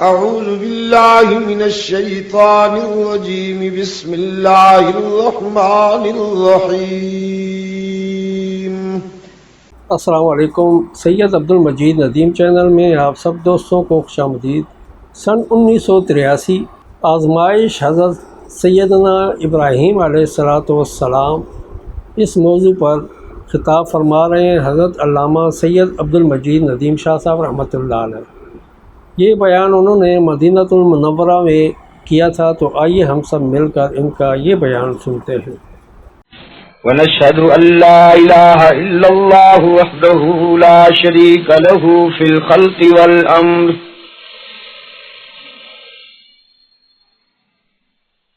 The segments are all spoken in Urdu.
أعوذ بالله من الشيطان الرجيم بسم الله الرحمن الرحيم. السلام علیکم. سید عبد المجید ندیم چینل میں آپ سب دوستوں کو خوش آمدید. سن 1983 آزمائش حضرت سیدنا ابراہیم علیہ السلام اس موضوع پر خطاب فرما رہے ہیں حضرت علامہ سید عبد المجید ندیم شاہ صاحب رحمۃ اللہ علیہ. یہ بیان انہوں نے مدینہ المنورہ میں کیا تھا، تو آئیے ہم سب مل کر ان کا یہ بیان سنتے ہیں. ونشهد أن لا إله إلا الله وحده لا شريك له في الخلق والأمر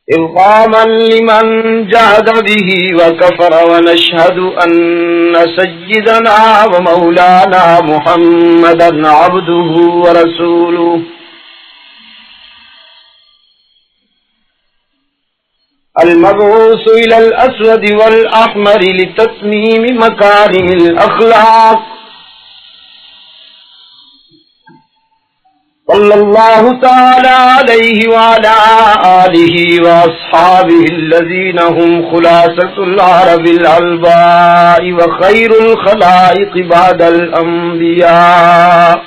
إرغاما لمن جهد به وكفر ونشهد أن سيدنا ومولانا محمدا عبده ورسوله المبعوث إلى الأسود والأحمر لتتميم مكارم الأخلاق صلى الله تعالى عليه وعلى آله وأصحابه الذين هم خلاصة العرب الألباء وخير الخلائق بعد الأنبياء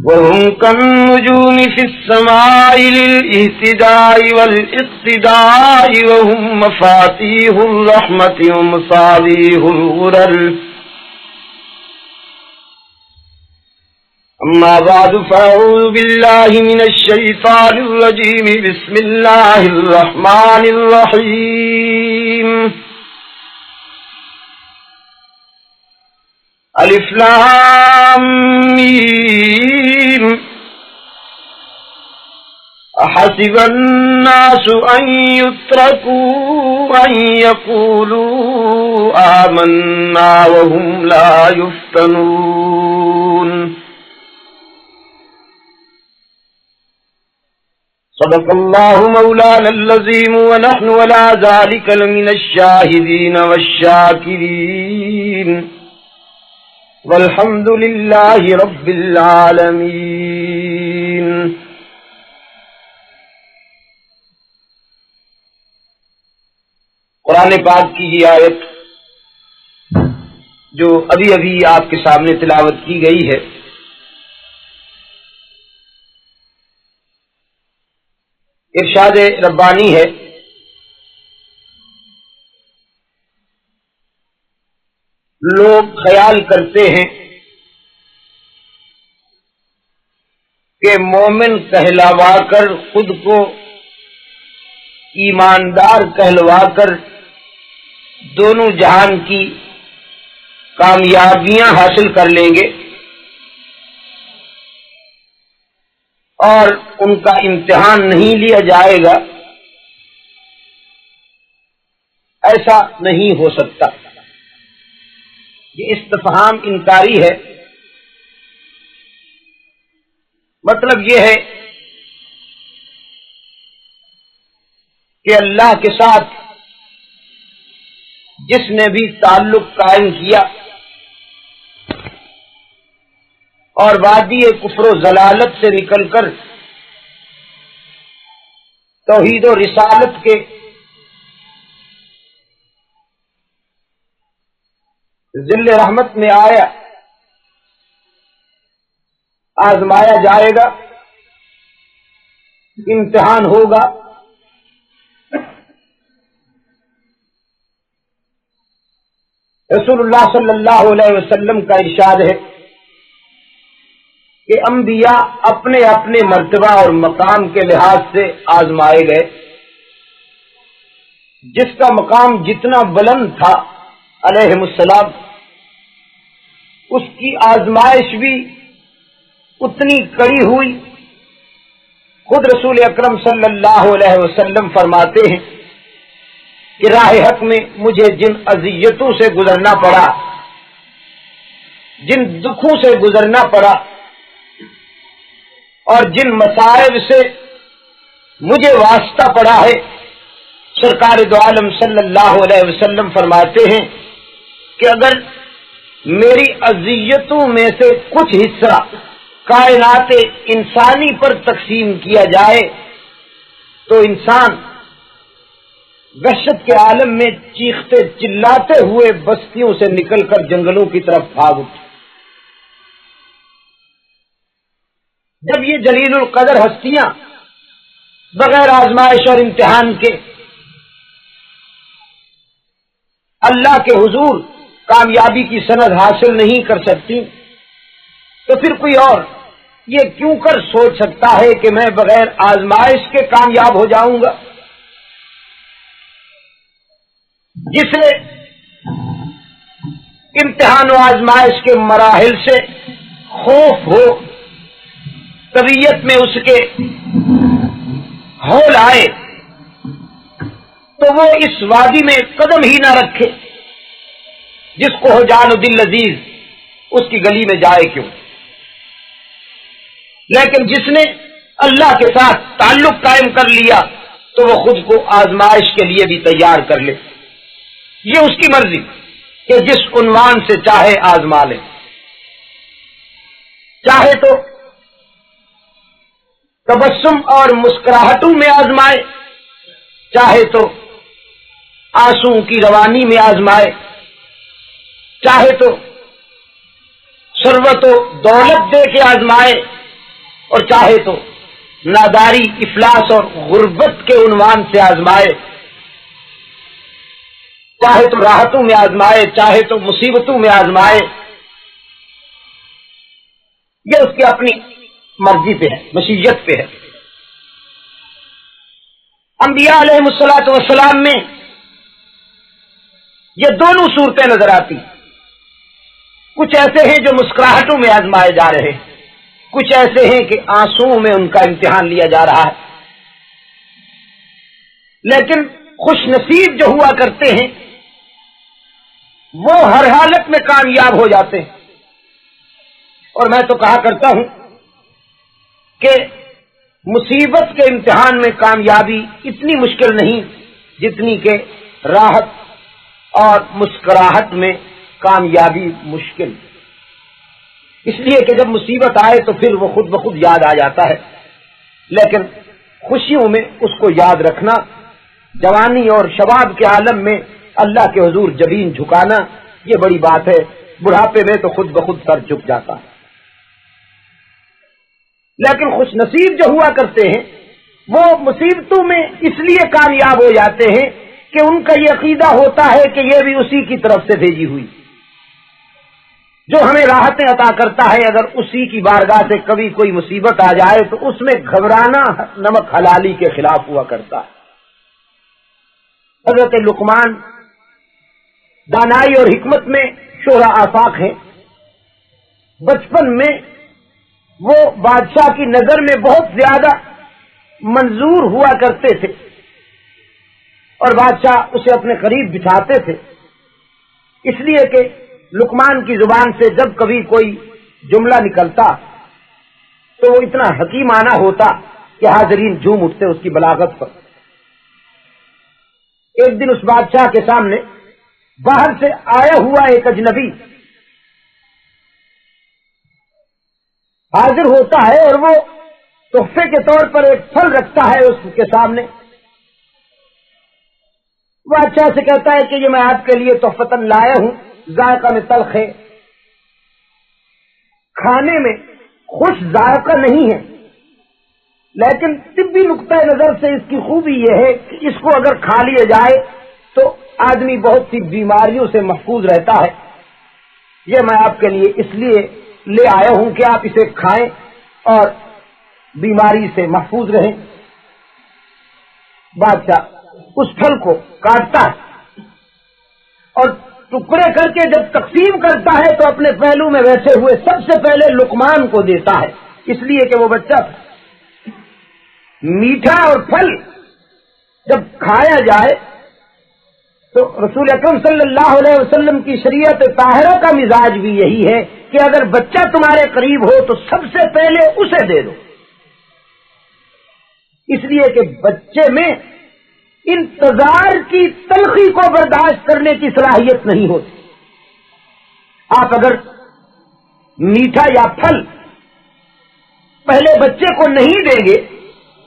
وهم كالنجوم في السماء للاهتداء والاقتداء وهم مفاتيح الرحمة ومصابيح الغرر. أما بعد فأعوذ بالله من الشيطان الرجيم بسم الله الرحمن الرحيم. ألف لام ميم أحسب الناس أن يتركوا أن يقولوا آمنا وهم لا يفتنون. صدق الله مولانا العظيم ونحن على ذلك لمن الشاهدين والشاكرين والحمد لله رب العالمين. قرآن پاک کی یہ آیت جو ابھی ابھی آپ کے سامنے تلاوت کی گئی ہے، ارشاد ربانی ہے. لوگ خیال کرتے ہیں کہ مومن کہلوا کر، خود کو ایماندار کہلوا کر دونوں جہان کی کامیابیاں حاصل کر لیں گے اور ان کا امتحان نہیں لیا جائے گا. ایسا نہیں ہو سکتا. یہ استفہام انکاری ہے. مطلب یہ ہے کہ اللہ کے ساتھ جس نے بھی تعلق قائم کیا اور وادی کفر و ضلالت سے نکل کر توحید و رسالت کے ذل رحمت میں آیا، آزمایا جائے گا، امتحان ہوگا. رسول اللہ صلی اللہ علیہ وسلم کا ارشاد ہے کہ انبیاء اپنے اپنے مرتبہ اور مقام کے لحاظ سے آزمائے گئے. جس کا مقام جتنا بلند تھا علیہ السلام، اس کی آزمائش بھی اتنی کڑی ہوئی. خود رسول اکرم صلی اللہ علیہ وسلم فرماتے ہیں کہ راہ حق میں مجھے جن اذیتوں سے گزرنا پڑا، جن دکھوں سے گزرنا پڑا اور جن مصائب سے مجھے واسطہ پڑا ہے، سرکار دو عالم صلی اللہ علیہ وسلم فرماتے ہیں کہ اگر میری اذیتوں میں سے کچھ حصہ کائنات انسانی پر تقسیم کیا جائے تو انسان وحشت کے عالم میں چیختے چلاتے ہوئے بستیوں سے نکل کر جنگلوں کی طرف بھاگ اٹھے۔ جب یہ جلیل القدر ہستیاں بغیر آزمائش اور امتحان کے اللہ کے حضور کامیابی کی سند حاصل نہیں کر سکتی تو پھر کوئی اور یہ کیوں کر سوچ سکتا ہے کہ میں بغیر آزمائش کے کامیاب ہو جاؤں گا؟ جسے امتحان و آزمائش کے مراحل سے خوف ہو، طبیعت میں اس کے ہول آئے، تو وہ اس وادی میں قدم ہی نہ رکھے، جس کو ہو جان و دل لذیذ اس کی گلی میں جائے کیوں۔ لیکن جس نے اللہ کے ساتھ تعلق قائم کر لیا تو وہ خود کو آزمائش کے لیے بھی تیار کر لے، یہ اس کی مرضی کہ جس عنوان سے چاہے آزما لے، چاہے تو تبسم اور مسکراہٹوں میں آزمائے، چاہے تو آنسو کی روانی میں آزمائے، چاہے تو ثروت و دولت دے کے آزمائے، اور چاہے تو ناداری، افلاس اور غربت کے عنوان سے آزمائے، چاہے تو راحتوں میں آزمائے، چاہے تو مصیبتوں میں آزمائے، یہ اس کی اپنی مرضی پہ ہے، مشیت پہ ہے۔ انبیاء علیہ الصلوۃ والسلام میں یہ دونوں صورتیں نظر آتی، کچھ ایسے ہیں جو مسکراہٹوں میں آزمائے جا رہے ہیں، کچھ ایسے ہیں کہ آنسوؤں میں ان کا امتحان لیا جا رہا ہے۔ لیکن خوش نصیب جو ہوا کرتے ہیں وہ ہر حالت میں کامیاب ہو جاتے ہیں۔ اور میں تو کہا کرتا ہوں کہ مصیبت کے امتحان میں کامیابی اتنی مشکل نہیں جتنی کہ راحت اور مسکراہٹ میں کامیابی مشکل، اس لیے کہ جب مصیبت آئے تو پھر وہ خود بخود یاد آ جاتا ہے، لیکن خوشیوں میں اس کو یاد رکھنا، جوانی اور شباب کے عالم میں اللہ کے حضور جبین جھکانا، یہ بڑی بات ہے۔ بڑھاپے میں تو خود بخود سر جھک جاتا ہے۔ لیکن خوش نصیب جو ہوا کرتے ہیں وہ مصیبتوں میں اس لیے کامیاب ہو جاتے ہیں کہ ان کا یہ عقیدہ ہوتا ہے کہ یہ بھی اسی کی طرف سے بھیجی ہوئی، جو ہمیں راحتیں عطا کرتا ہے۔ اگر اسی کی بارگاہ سے کبھی کوئی مصیبت آ جائے تو اس میں گھبرانا نمک حلالی کے خلاف ہوا کرتا ہے۔ حضرت لقمان دانائی اور حکمت میں شہرا آفاق ہیں۔ بچپن میں وہ بادشاہ کی نظر میں بہت زیادہ منظور ہوا کرتے تھے اور بادشاہ اسے اپنے قریب بٹھاتے تھے، اس لیے کہ لقمان کی زبان سے جب کبھی کوئی جملہ نکلتا تو وہ اتنا حکیمانہ ہوتا کہ حاضرین جھوم اٹھتے اس کی بلاغت پر۔ ایک دن اس بادشاہ کے سامنے باہر سے آیا ہوا ایک اجنبی حاضر ہوتا ہے اور وہ تحفے کے طور پر ایک پھل رکھتا ہے اس کے سامنے۔ بادشاہ سے کہتا ہے کہ یہ میں آپ کے لیے تحفتاً لایا ہوں، ذائقہ میں تلخ ہے، کھانے میں خوش ذائقہ نہیں ہے، لیکن طبی نقطۂ نظر سے اس کی خوبی یہ ہے کہ اس کو اگر کھا لیا جائے تو آدمی بہت سی بیماریوں سے محفوظ رہتا ہے۔ یہ میں آپ کے لیے اس لیے لے آیا ہوں کہ آپ اسے کھائیں اور بیماری سے محفوظ رہیں۔ بادشاہ اس پھل کو کاٹتا ہے اور ٹکڑے کر کے جب تقسیم کرتا ہے تو اپنے پہلو میں بیٹھے ہوئے سب سے پہلے لقمان کو دیتا ہے، اس لیے کہ وہ بچہ میٹھا اور پھل جب کھایا جائے تو رسول اکرم صلی اللہ علیہ وسلم کی شریعت طاہرہ کا مزاج بھی یہی ہے کہ اگر بچہ تمہارے قریب ہو تو سب سے پہلے اسے دے دو، اس لیے کہ بچے میں انتظار کی تلخی کو برداشت کرنے کی صلاحیت نہیں ہوتی۔ آپ اگر میٹھا یا پھل پہلے بچے کو نہیں دیں گے،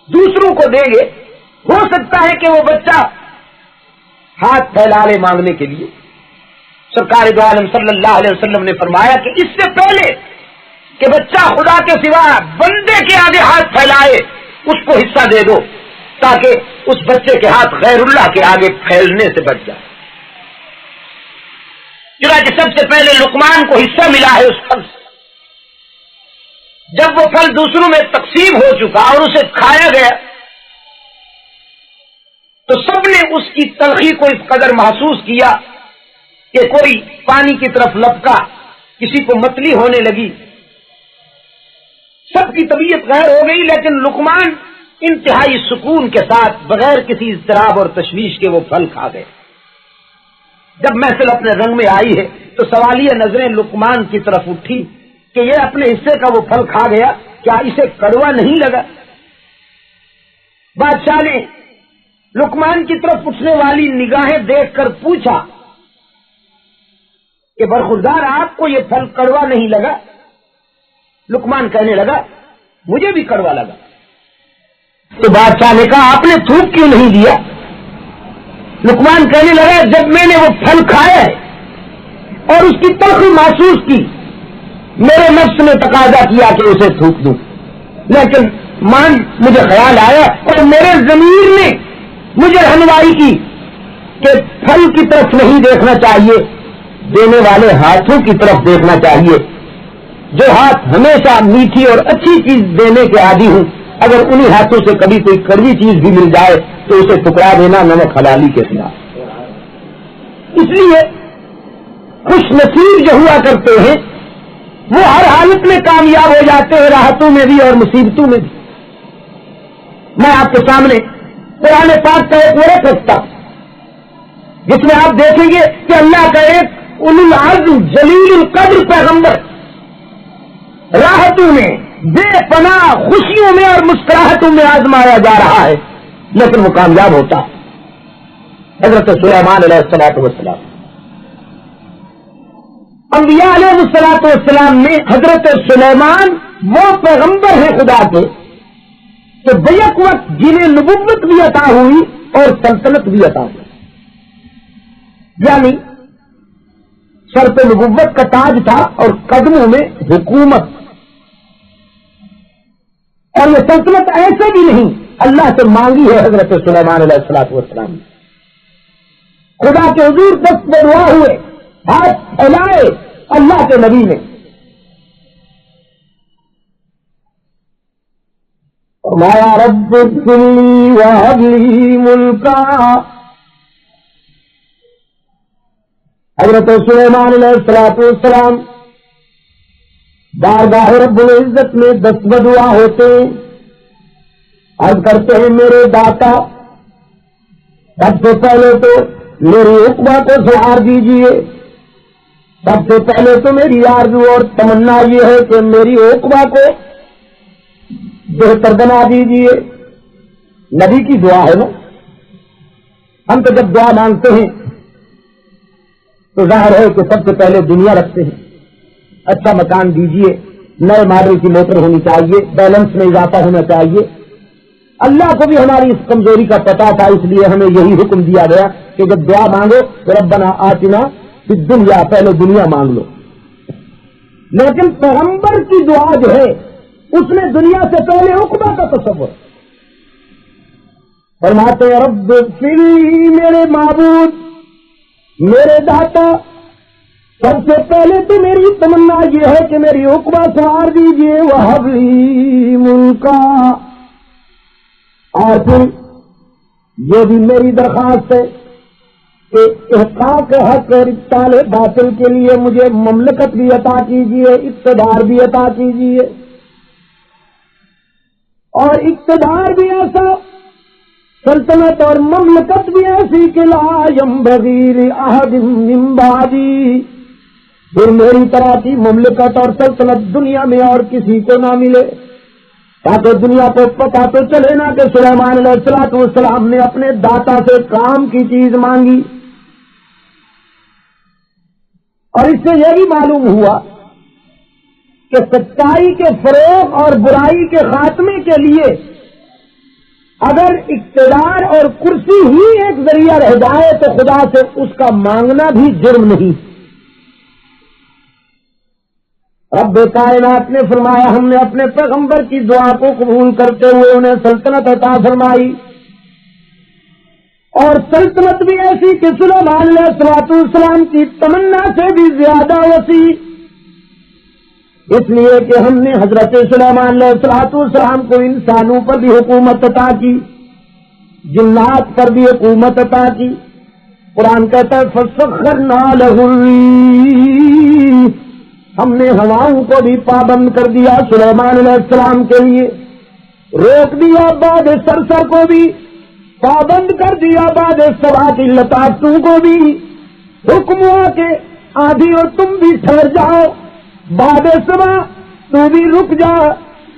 دوسروں کو دیں گے، ہو سکتا ہے کہ وہ بچہ ہاتھ پھیلا لے مانگنے کے لیے۔ سرکار دو عالم صلی اللہ علیہ وسلم نے فرمایا کہ اس سے پہلے کہ بچہ خدا کے سوا بندے کے آگے ہاتھ پھیلائے، اس کو حصہ دے دو تاکہ اس بچے کے ہاتھ غیر اللہ کے آگے پھیلنے سے بچ جائے۔ چنانچہ سب سے پہلے لقمان کو حصہ ملا ہے اس پھل سے۔ جب وہ پھل دوسروں میں تقسیم ہو چکا اور اسے کھایا گیا تو سب نے اس کی تلخی کو اس قدر محسوس کیا کہ کوئی پانی کی طرف لپکا، کسی کو متلی ہونے لگی، سب کی طبیعت غیر ہو گئی، لیکن لقمان انتہائی سکون کے ساتھ بغیر کسی اضطراب اور تشویش کے وہ پھل کھا گئے۔ جب محفل اپنے رنگ میں آئی ہے تو سوالیہ نظریں لقمان کی طرف اٹھی کہ یہ اپنے حصے کا وہ پھل کھا گیا، کیا اسے کڑوا نہیں لگا؟ بادشاہ نے لقمان کی طرف اٹھنے والی نگاہیں دیکھ کر پوچھا کہ برخوردار آپ کو یہ پھل کڑوا نہیں لگا؟ لقمان کہنے لگا مجھے بھی کڑوا لگا۔ تو بادشاہ نے کہا آپ نے تھوک کیوں نہیں دیا؟ لقمان کہنے لگا جب میں نے وہ پھل کھایا ہے اور اس کی تلخی محسوس کی، میرے نفس نے تقاضا کیا کہ اسے تھوک دوں، لیکن مجھے خیال آیا اور میرے ضمیر نے مجھے رہنمائی کی کہ پھل کی طرف نہیں دیکھنا چاہیے، دینے والے ہاتھوں کی طرف دیکھنا چاہیے۔ جو ہاتھ ہمیشہ میٹھی اور اچھی چیز دینے کے عادی ہوں، اگر انہی ہاتھوں سے کبھی کوئی کڑوی چیز بھی مل جائے تو اسے ٹکرا دینا نمک حلالی کے خلاف۔ اس لیے خوش نصیب جو ہوا کرتے ہیں وہ ہر حالت میں کامیاب ہو جاتے ہیں، راحتوں میں بھی اور مصیبتوں میں بھی۔ میں آپ کے سامنے قرآن پاک کا ایک ورق رکھتا جس میں آپ دیکھیں گے کہ اللہ کا ایک اولو العزم جلیل القدر پیغمبر راحتوں میں، بے پناہ خوشیوں میں اور مسکراہٹوں میں آزمایا جا رہا ہے، لیکن وہ کامیاب ہوتا ہے۔ حضرت سلیمان علیہ السلام، انبیاء علیہ السلام میں حضرت سلیمان وہ پیغمبر ہیں خدا کے کہ بیک وقت جنہیں نبوت بھی عطا ہوئی اور سلطنت بھی عطا ہوئی، یعنی سر پہ نبوت کا تاج تھا اور قدموں میں حکومت، اور یہ سلطنت ایسے بھی نہیں، اللہ سے مانگی ہے حضرت سلیمان علیہ السلام نے۔ خدا کے حضور دست میں دعا ہوئے، ہاتھ پھیلائے اللہ کے نبی نے، فرمایا رب اغفر لی وہب لی ملکا۔ حضرت سلیمان علیہ السلام بارگاہ رب العزت میں دست بدعا ہوتے عرض کرتے ہیں میرے داتا سب سے پہلے تو میری عقبہ کو سوار دیجیے، سب سے پہلے تو میری آرزو اور تمنا یہ ہے کہ میری عقبہ کو بہتر بنا دیجیے۔ نبی کی دعا ہے نا، ہم تو جب دعا مانگتے ہیں تو ظاہر ہے کہ سب سے پہلے دنیا رکھتے ہیں، اچھا مکان دیجیے، نئے ماڈل کی موٹر ہونی چاہیے، بیلنس میں اضافہ ہونا چاہیے۔ اللہ کو بھی ہماری اس کمزوری کا پتہ تھا، اس لیے ہمیں یہی حکم دیا گیا کہ جب دعا مانگو تو ربنا آتنا فی الدنیا، پہلے دنیا مانگ لو۔ لیکن پیغمبر کی دعا جو ہے اس نے دنیا سے پہلے عقبہ کا تصور، فرماتے ہیں رب اغفر لی، میرے معبود، میرے داتا، سب سے پہلے تو میری تمنا یہ ہے کہ میری عقبہ سوار دیجیے، وہب لی ملکا، اور پھر یہ بھی میری درخواست ہے کہ احقاق حق اور ابطال باطل کے لیے مجھے مملکت بھی عطا کیجیے، اقتدار بھی عطا کیجیے، اور اقتدار بھی ایسا، سلطنت اور مملکت بھی ایسی کہ لا ينبغي لأحد من بعدی، پھر میری طرح کی مملکت اور سلطنت دنیا میں اور کسی کو نہ ملے، تاکہ دنیا کو پتہ تو چلے نا کہ سلیمان علیہ السلام نے اپنے داتا سے کام کی چیز مانگی۔ اور اس سے یہ بھی معلوم ہوا کہ سچائی کے فروغ اور برائی کے خاتمے کے لیے اگر اقتدار اور کرسی ہی ایک ذریعہ رہ جائے تو خدا سے اس کا مانگنا بھی جرم نہیں. رب کائنات نے فرمایا ہم نے اپنے پیغمبر کی دعا کو قبول کرتے ہوئے انہیں سلطنت عطا فرمائی، اور سلطنت بھی ایسی کہ سلیمان علیہ السلام کی تمنا سے بھی زیادہ وسیع، اس لیے کہ ہم نے حضرت سلیمان علیہ السلام کو انسانوں پر بھی حکومت عطا کی، جنات پر بھی حکومت عطا کی. قرآن کہتا ہے فَسَخَّرْنَا لَهُ الرِّيحَ، ہم نے ہواؤں کو بھی پابند کر دیا سلیمان علیہ السلام کے لیے، روک دیا باد سرسر کو بھی، پابند کر دیا باد سبا کی لطافتوں کو بھی. حکم ہوا کہ آدھی اور تم بھی ٹھہر جاؤ، باد سبا تو بھی رک جا،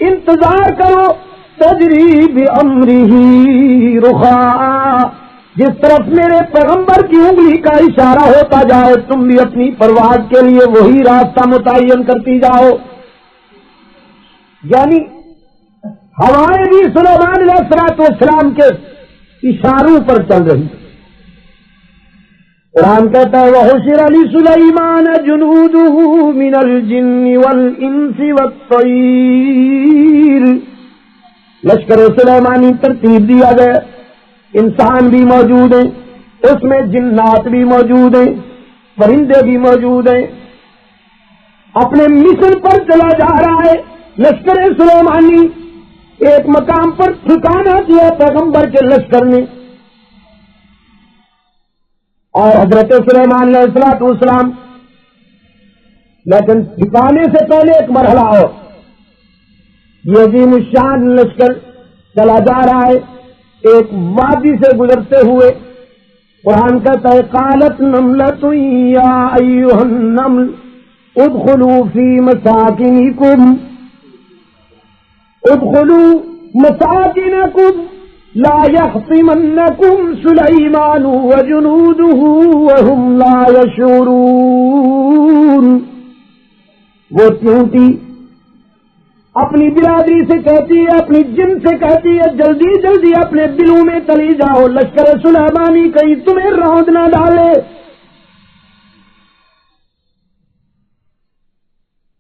انتظار کرو. تجری بامرہ رخاء، جس طرف میرے پیغمبر کی انگلی کا اشارہ ہوتا جائے تم بھی اپنی پرواز کے لیے وہی راستہ متعین کرتی جاؤ. یعنی ہوائیں بھی سلیمان علیہ السلام کے اشاروں پر چل رہی. قرآن کہتا ہے وَحُشِرَ لِسُلَيْمَانَ جُنُودُهُ مِنَ الْجِنِّ وَالْإِنسِ وَالطَّيْرِ، لشکر سلیمانی ترتیب دیا گیا، انسان بھی موجود ہیں اس میں، جنات بھی موجود ہیں، پرندے بھی موجود ہیں. اپنے مشن پر چلا جا رہا ہے لشکر سلیمانی. ایک مقام پر ٹھکانہ دیا پیغمبر کے لشکر نے، اور حضرت سلیمان علیہ السلام، لیکن ٹھکانے سے پہلے ایک مرحلہ اور، یہ عظیم الشان لشکر چلا جا رہا ہے ایک وادی سے گزرتے ہوئے. قرآن کہتا ہے قالت نملۃ یا ایھا النمل ادخلوا فی مساکنکم لا يحطمنکم سلیمان وجنودہ وهم لا يشعرون. وہ چونٹی اپنی برادری سے کہتی ہے، اپنی جن سے کہتی ہے جلدی جلدی اپنے بلوں میں چلی جاؤ، لشکر سلیمانی کہیں تمہیں روند نہ ڈالے.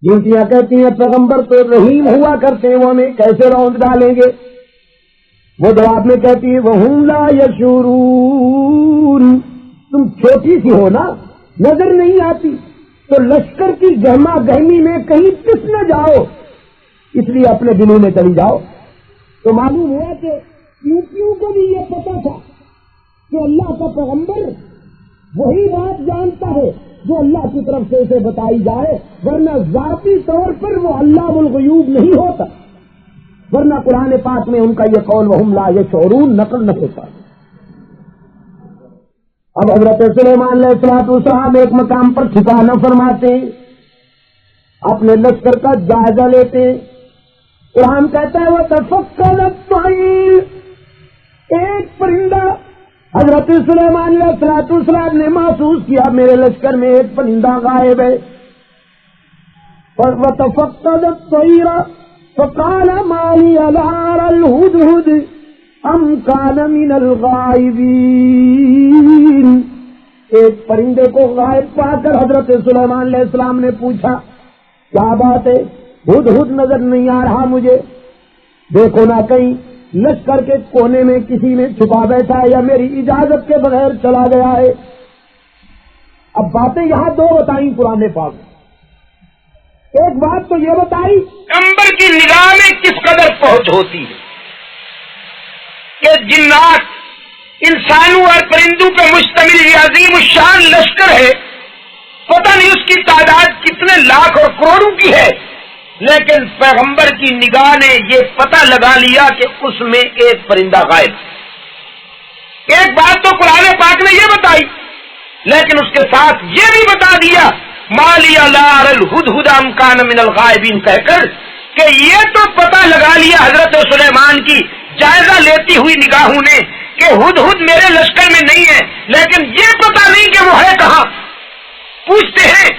چونٹیاں کہتی ہیں پیغمبر تو رحیم ہوا کرتے ہیں، وہ ہمیں کیسے روند ڈالیں گے؟ وہ جواب میں کہتی ہے وَهُمْ لَا يَشْعُرُونَ، تم چھوٹی سی ہو نا، نظر نہیں آتی، تو لشکر کی گہما گہمی میں کہیں پس نہ جاؤ، اس لیے اپنے دلوں میں چلی جاؤ. تو معلوم ہوا کہ چونٹیوں کو بھی یہ پتا تھا کہ اللہ کا پیغمبر وہی بات جانتا ہے جو اللہ کی طرف سے اسے بتائی جائے، ورنہ ذاتی طور پر وہ علام الغیوب نہیں ہوتا، ورنہ قرآن پاک میں ان کا یہ قول وَهُمْ لَا يَشْعُرُونَ نقل نہ ہوتا. اب حضرت سلیمان علیہ السلام ایک مقام پر ٹھکانہ فرماتے ہیں، اپنے لشکر کا جائزہ لیتے ہیں. قرآن کہتا ہے وَتَفَقَّدَ الطَّيْرُ، ایک پرندہ حضرت سلیمان علیہ السلام نے محسوس کیا میرے لشکر میں ایک پرندہ غائب ہے. وَتَفَقَّدَ الطَّيْرَ فَقَالَ مَا لِيَ لَا أَرَى الْهُدْهُدَ أَمْ كَانَ مِنَ الْغَائِبِينَ. ایک پرندے کو غائب پا کر حضرت سلیمان علیہ السلام نے پوچھا کیا بات ہے، ہدہد نظر نہیں آ رہا مجھے، دیکھو نہ کہیں لشکر کے کونے میں کسی نے چھپا بیٹھا ہے یا میری اجازت کے بغیر چلا گیا ہے. اب باتیں یہاں دو بتائیں قرآن پاک. ایک بات تو یہ بتائی پیغمبر کی نگاہ میں کس قدر پہنچ ہوتی ہے کہ جنات، انسانوں اور پرندوں پر مشتمل یہ عظیم الشان لشکر ہے، پتہ نہیں اس کی تعداد کتنے لاکھ اور کروڑوں کی ہے، لیکن پیغمبر کی نگاہ نے یہ پتہ لگا لیا کہ اس میں ایک پرندہ غائب. ایک بات تو قرآن پاک نے یہ بتائی، لیکن اس کے ساتھ یہ بھی بتا دیا مَا لِيَ لَا أَرَى الْهُدْهُدَ أَمْ كَانَ مِنَ الْغَائِبِينَ کہہ کر کہ یہ تو پتہ لگا لیا حضرت سلیمان کی جائزہ لیتی ہوئی نگاہوں نے کہ ہدہد میرے لشکر میں نہیں ہے، لیکن یہ پتہ نہیں کہ وہ ہے کہاں. پوچھتے ہیں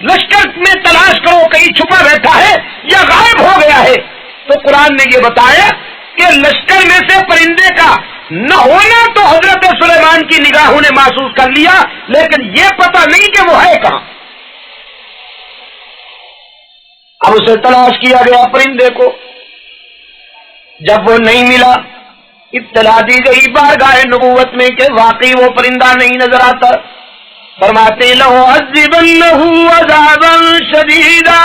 لشکر میں تلاش کرو کہیں چھپا بیٹھا ہے یا غائب ہو گیا ہے، تو قرآن نے یہ بتایا کہ لشکر میں سے پرندے کا نہ ہونا تو حضرت سلیمان کی نگاہوں نے محسوس کر لیا، لیکن یہ پتہ نہیں کہ وہ ہے کہاں۔ اب اسے تلاش کیا گیا پرندے کو، جب وہ نہیں ملا اطلاع دی گئی بارگاہ نبوت میں کہ واقعی وہ پرندہ نہیں نظر آتا۔ فرماتے لَأُعَذِّبَنَّهُ عَذَابًا شَدِيدًا،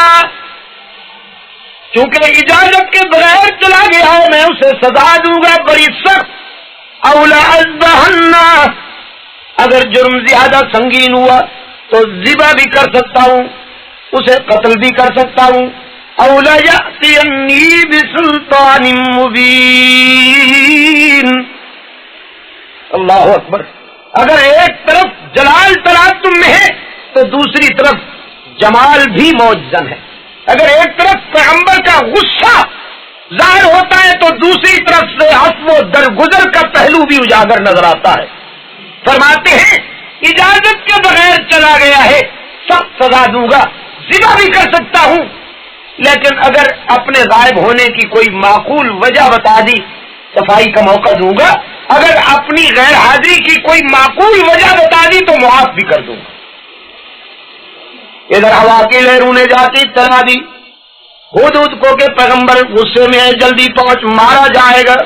چونکہ اجازت کے بغیر چلا گیا ہے میں اسے سزا دوں گا بڑی سخت۔ أَوْ لَأَذْبَحَنَّهُ، اگر جرم زیادہ سنگین ہوا تو ذبح بھی کر سکتا ہوں، اسے قتل بھی کر سکتا ہوں۔ أَوْ لَيَأْتِيَنِّي بِسُلْطَانٍ مُبِينٍ۔ اللہ اکبر، اگر ایک طرف جلال تلاطم میں ہے تو دوسری طرف جمال بھی موجزن ہے، اگر ایک طرف پیغمبر کا غصہ ظاہر ہوتا ہے تو دوسری طرف سے عفو و درگزر کا پہلو بھی اجاگر نظر آتا ہے۔ فرماتے ہیں اجازت کے بغیر چلا گیا ہے سخت سزا دوں گا، ذبح بھی کر سکتا ہوں، لیکن اگر اپنے غائب ہونے کی کوئی معقول وجہ بتا دی صفائی کا موقع دوں گا، اگر اپنی غیر حاضری کی کوئی معقول وجہ بتا دی تو معاف بھی کر دوں گا۔ ادھر ہوا کی لہروں نے جاتی اطلاع دی ہدہد کو کہ پیغمبر غصے میں ہے، جلدی پہنچ، مارا جائے گا۔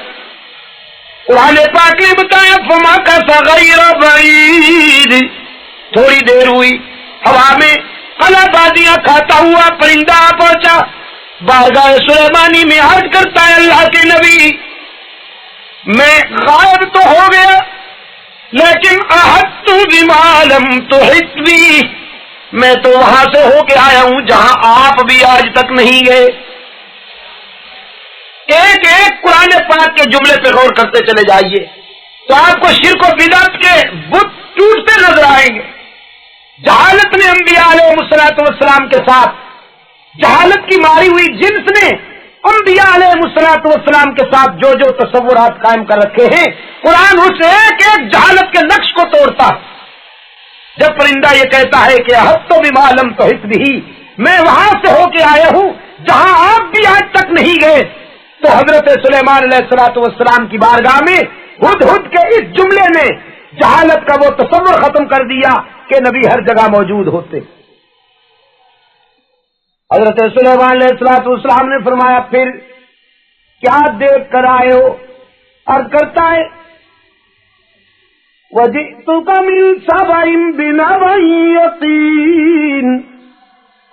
قرآن پاک نے بتایا فَمَكَثَ غَيْرَ بَعِيدٍ، تھوڑی دیر ہوئی، ہوا میں قلع بازیاں کھاتا ہوا پرندہ آ پہنچا، بارگاہ سلیمانی میں عرض کرتا ہے اللہ کے نبی میں غائب تو ہو گیا لیکن احطت بما لم تحط بی، میں تو وہاں سے ہو کے آیا ہوں جہاں آپ بھی آج تک نہیں گئے۔ ایک ایک قرآن پاک کے جملے پہ غور کرتے چلے جائیے تو آپ کو شرک و بدعت کے بت ٹوٹتے نظر آئیں گے۔ جہالت نے انبیاء علیہ السلام کے ساتھ، جہالت کی ماری ہوئی جنس نے انبیاء علیہ السلام کے ساتھ جو جو تصورات قائم کر رکھے ہیں، قرآن اس ایک ایک جہالت کے نقش کو توڑتا۔ جب پرندہ یہ کہتا ہے کہ احطت بما لم تحط بہ، میں وہاں سے ہو کے آیا ہوں جہاں آپ بھی آج تک نہیں گئے، تو حضرت سلیمان علیہ السلام کی بارگاہ میں ہدہد کے اس جملے نے جہالت کا وہ تصور ختم کر دیا کہ نبی ہر جگہ موجود ہوتے۔ حضرت سلیمان علیہ السلام نے فرمایا پھر کیا دیکھ کر آئے ہو؟ عرض کرتا ہے وَجِئْتُكَ مِنْ سَبَإٍ بِنَبَإٍ يَقِينٍ،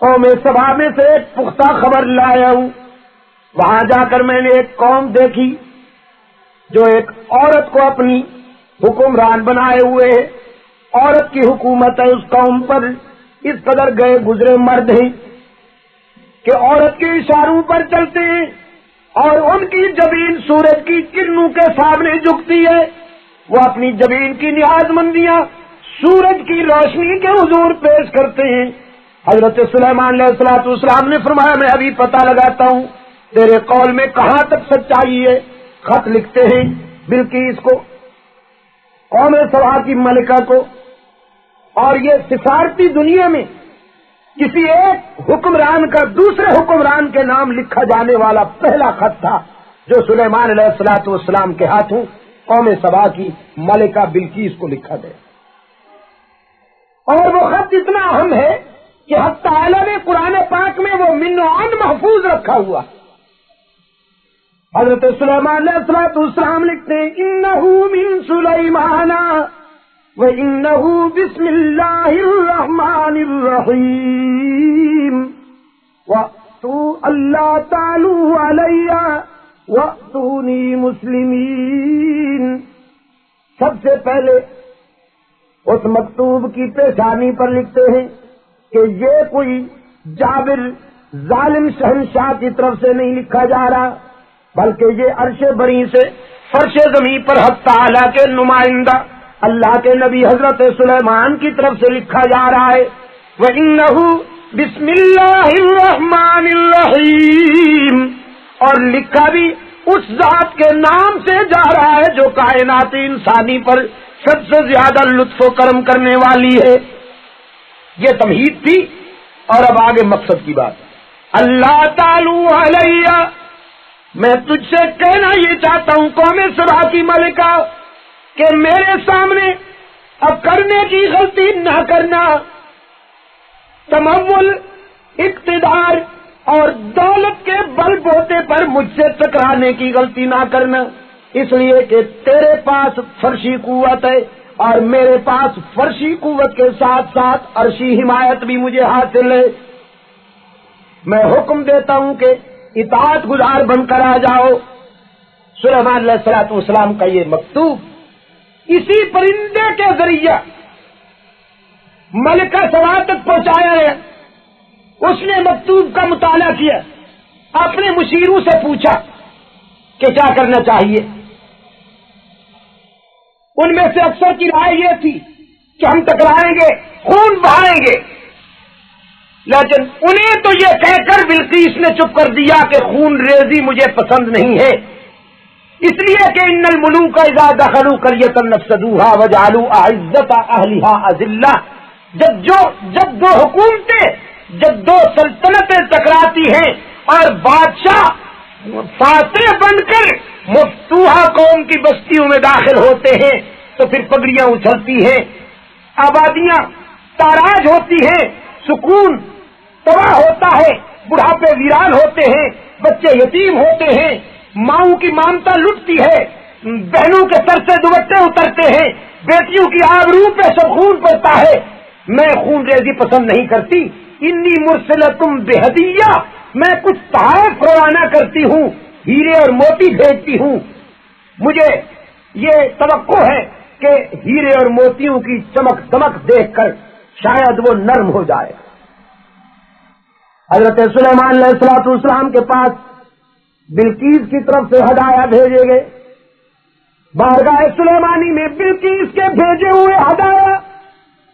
قوم سبا میں سے ایک پختہ خبر لایا ہوں۔ وہاں جا کر میں نے ایک قوم دیکھی جو ایک عورت کو اپنی حکمران بنائے ہوئے ہے، عورت کی حکومت ہے اس قوم پر، اس قدر گئے گزرے مرد ہیں کہ عورت کے اشاروں پر چلتے ہیں اور ان کی جبین سورج کی کرنوں کے سامنے جھکتی ہے، وہ اپنی جبین کی نیاز مندیاں سورج کی روشنی کے حضور پیش کرتے ہیں۔ حضرت سلیمان علیہ السلام نے فرمایا میں ابھی پتہ لگاتا ہوں تیرے قول میں کہاں تک سچائی ہے۔ خط لکھتے ہیں بلقیس کو، قوم سبا کی ملکہ کو، اور یہ سفارتی دنیا میں کسی ایک حکمران کا دوسرے حکمران کے نام لکھا جانے والا پہلا خط تھا جو سلیمان علیہ السلام کے ہاتھوں قوم سبا کی ملکہ بلقیس کو لکھا گیا، اور وہ خط اتنا اہم ہے کہ حق تعالی نے قرآن پاک میں وہ من و عن محفوظ رکھا ہوا۔ حضرت سلیمان علیہ السلام لکھتے ہیں انہو من سلیمان وَإِنَّهُ بِسْمِ اللَّهِ الرَّحْمَنِ الرَّحِيمِ وَأْتُوا أَلَّا تَعْلُوا عَلَيَّ وَأْتُونِي مُسْلِمِينَ۔ سب سے پہلے اس مکتوب کی پیشانی پر لکھتے ہیں کہ یہ کوئی جابر ظالم شہنشاہ کی طرف سے نہیں لکھا جا رہا، بلکہ یہ عرش بری سے فرش زمین پر حق تعالی کے نمائندہ اللہ کے نبی حضرت سلیمان کی طرف سے لکھا جا رہا ہے۔ وَإِنَّهُ بِسْمِ اللَّهِ الرَّحْمَنِ الرَّحِيمِ، اور لکھا بھی اس ذات کے نام سے جا رہا ہے جو کائنات انسانی پر سب سے زیادہ لطف و کرم کرنے والی ہے۔ یہ تمہید تھی، اور اب آگے مقصد کی بات. اللہ تعالی علیہ، میں تجھ سے کہنا یہ چاہتا ہوں قوم سبا کی ملکہ کہ میرے سامنے اب کرنے کی غلطی نہ کرنا، تمول، اقتدار اور دولت کے بل بوتے پر مجھ سے ٹکرانے کی غلطی نہ کرنا، اس لیے کہ تیرے پاس فرشی قوت ہے اور میرے پاس فرشی قوت کے ساتھ ساتھ عرشی حمایت بھی مجھے حاصل ہے. میں حکم دیتا ہوں کہ اطاعت گزار بن کر آ جاؤ. سلیمان علیہ السلام کا یہ مکتوب اسی پرندے کے ذریعے ملکہ سبا تک پہنچایا ہے. اس نے مکتوب کا مطالعہ کیا، اپنے مشیروں سے پوچھا کہ کیا کرنا چاہیے. ان میں سے اکثر کی رائے یہ تھی کہ ہم ٹکرائیں گے، خون بہائیں گے، لیکن انہیں تو یہ کہہ کر بلقیس نے چپ کر دیا کہ خون ریزی مجھے پسند نہیں ہے، اس لیے کہ ان الملوک اذا دخلوا قریۃ افسدوها وجعلوا اعزۃ اہلها اذلہ. جب دو حکومتیں، جب دو سلطنتیں ٹکراتی ہیں اور بادشاہ فاتح بن کر مفتوحہ قوم کی بستیوں میں داخل ہوتے ہیں تو پھر پگڑیاں اچھلتی ہیں، آبادیاں تاراج ہوتی ہیں، سکون تباہ ہوتا ہے، بڑھاپے ویران ہوتے ہیں، بچے یتیم ہوتے ہیں، ماؤں کی مامتا لٹتی ہے، بہنوں کے سر سے دوپٹے اترتے ہیں، بیٹیوں کی آبرو پہ سب خون پڑتا ہے. میں خون ریزی پسند نہیں کرتی. انی مرسلتم بہدیہ، میں کچھ تحائف روانہ کرتی ہوں، ہیرے اور موتی بھیجتی ہوں. مجھے یہ توقع ہے کہ ہیرے اور موتیوں کی چمک دمک دیکھ کر شاید وہ نرم ہو جائے. حضرت سلیمان علیہ السلام کے پاس بلقیس کی طرف سے ہدایہ بھیجے گئے. بارگاہ سلیمانی میں بلقیس کے بھیجے ہوئے ہدایہ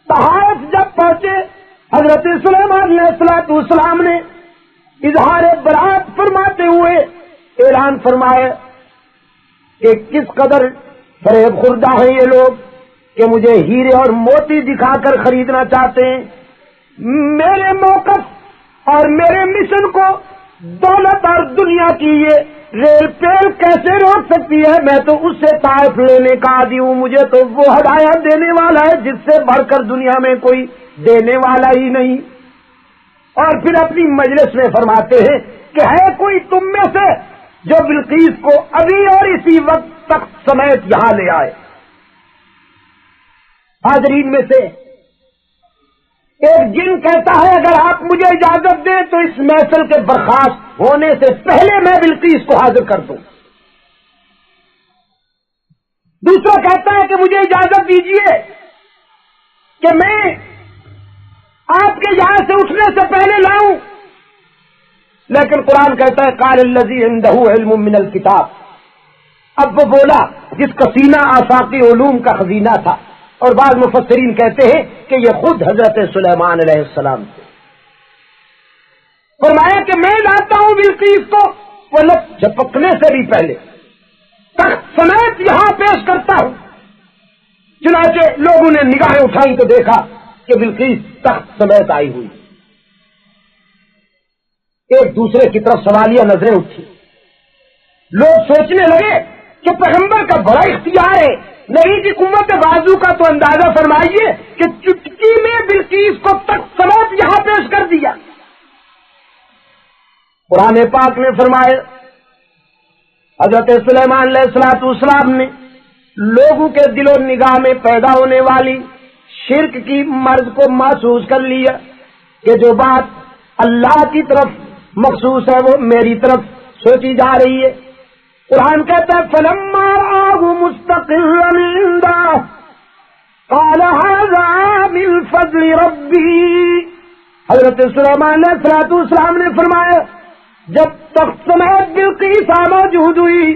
تحائف جب پہنچے، حضرت سلیمان علیہ السلام نے اظہار برات فرماتے ہوئے اعلان فرمایا کہ کس قدر فریب خوردہ ہیں یہ لوگ کہ مجھے ہیرے اور موتی دکھا کر خریدنا چاہتے ہیں. میرے موقف اور میرے مشن کو دولت اور دنیا کی یہ ریل پیل کیسے روک سکتی ہے؟ میں تو اس سے طائف لینے کا عادی ہوں. مجھے تو وہ ہدایت دینے والا ہے جس سے بڑھ کر دنیا میں کوئی دینے والا ہی نہیں. اور پھر اپنی مجلس میں فرماتے ہیں کہ ہے کوئی تم میں سے جو بلقیس کو ابھی اور اسی وقت تک سمیت یہاں لے آئے. حاضرین میں سے ایک جن کہتا ہے اگر آپ مجھے اجازت دیں تو اس محفل کے برخاست ہونے سے پہلے میں بلقیس کو حاضر کر دوں. دوسرا کہتا ہے کہ مجھے اجازت دیجیے کہ میں آپ کے یہاں سے اٹھنے سے پہلے لاؤں. لیکن قرآن کہتا ہے قال الذی عندہ علم من الکتاب. اب وہ بولا جس کا سینہ آفاقی علوم کا خزینہ تھا. اور بعض مفسرین کہتے ہیں کہ یہ خود حضرت سلیمان علیہ السلام تھے. فرمایا کہ میں لاتا ہوں بلقیس کو وہ لب جھپکنے سے بھی پہلے تخت سمیت یہاں پیش کرتا ہوں. چنانچہ لوگوں نے نگاہیں اٹھائی تو دیکھا کہ بلقیس تخت سمیت آئی ہوئی. ایک دوسرے کی طرف سوالیہ نظریں اٹھی. لوگ سوچنے لگے کہ پیغمبر کا بڑا اختیار ہے. نہیں جی قوت بازو کا تو اندازہ فرمائیے کہ چٹکی میں بلقیس کو تخت سمیت یہاں پیش کر دیا. قرآن پاک نے فرمایا حضرت سلیمان علیہ السلام نے لوگوں کے دل و نگاہ میں پیدا ہونے والی شرک کی مرض کو محسوس کر لیا کہ جو بات اللہ کی طرف مخصوص ہے وہ میری طرف سوچی جا رہی ہے. قرآن کہتا ہے فلما رآہ مستقرا عنده قال هذا من فضل ربی. حضرت سلیمان علیہ السلام نے فرمایا جب تخت سمیت بلقیس موجود ہوئی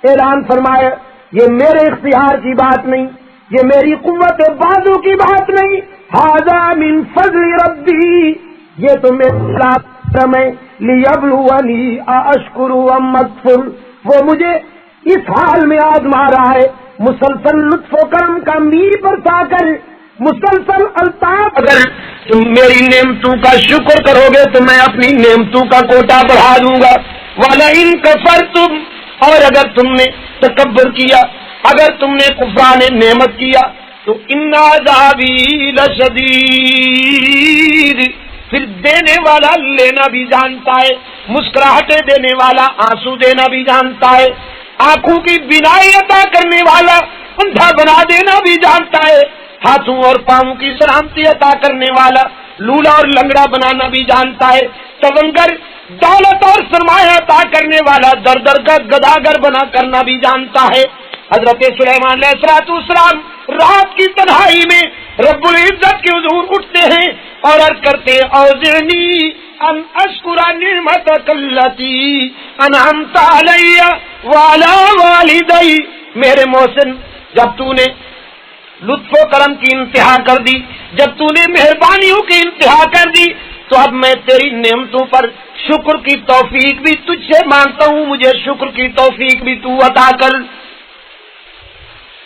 اعلان فرمایا یہ میرے اختیار کی بات نہیں، یہ میری قوت بازو کی بات نہیں، هذا من فضل ربی، یہ تو میرا کرم ہے. لیبلونی اشکر ام اکفر، وہ مجھے اس حال میں آزما رہا ہے مسلسل لطف و کرم کا میر برسا کر مسلسل الطاف. اگر تم میری نعمتوں کا شکر کرو گے تو میں اپنی نعمتوں کا کوٹا بڑھا دوں گا. وَلَئِن كَفَرْتُمْ، اور اگر تم نے تکبر کیا، اگر تم نے کفران نعمت کیا تو إِنَّ عَذَابِي لَشَدِيدٌ، پھر دینے والا لینا بھی جانتا ہے، مسکراہٹیں دینے والا آنسو دینا بھی جانتا ہے، آنکھوں کی بینائی عطا کرنے والا اندھا بنا دینا بھی جانتا ہے، ہاتھوں اور پاؤں کی سلامتی عطا کرنے والا لولا اور لنگڑا بنانا بھی جانتا ہے، تونگر دولت اور سرمایہ عطا کرنے والا در در کا گداگر بنا کرنا بھی جانتا ہے. حضرت سلیمان علیہ السلام رات کی تنہائی میں رب العزت کے حضور اٹھتے ہیں اور عرض کرتے ہیں اوزعنی ان اشکر نعمتک التی انعمت علی وعلی والدی. میرے محسن، جب تو نے لطف و کرم کی انتہا کر دی، جب تو نے مہربانیوں کی انتہا کر دی، تو اب میں تیری نعمتوں پر شکر کی توفیق بھی تجھ سے مانگتا ہوں، مجھے شکر کی توفیق بھی تو عطا کر.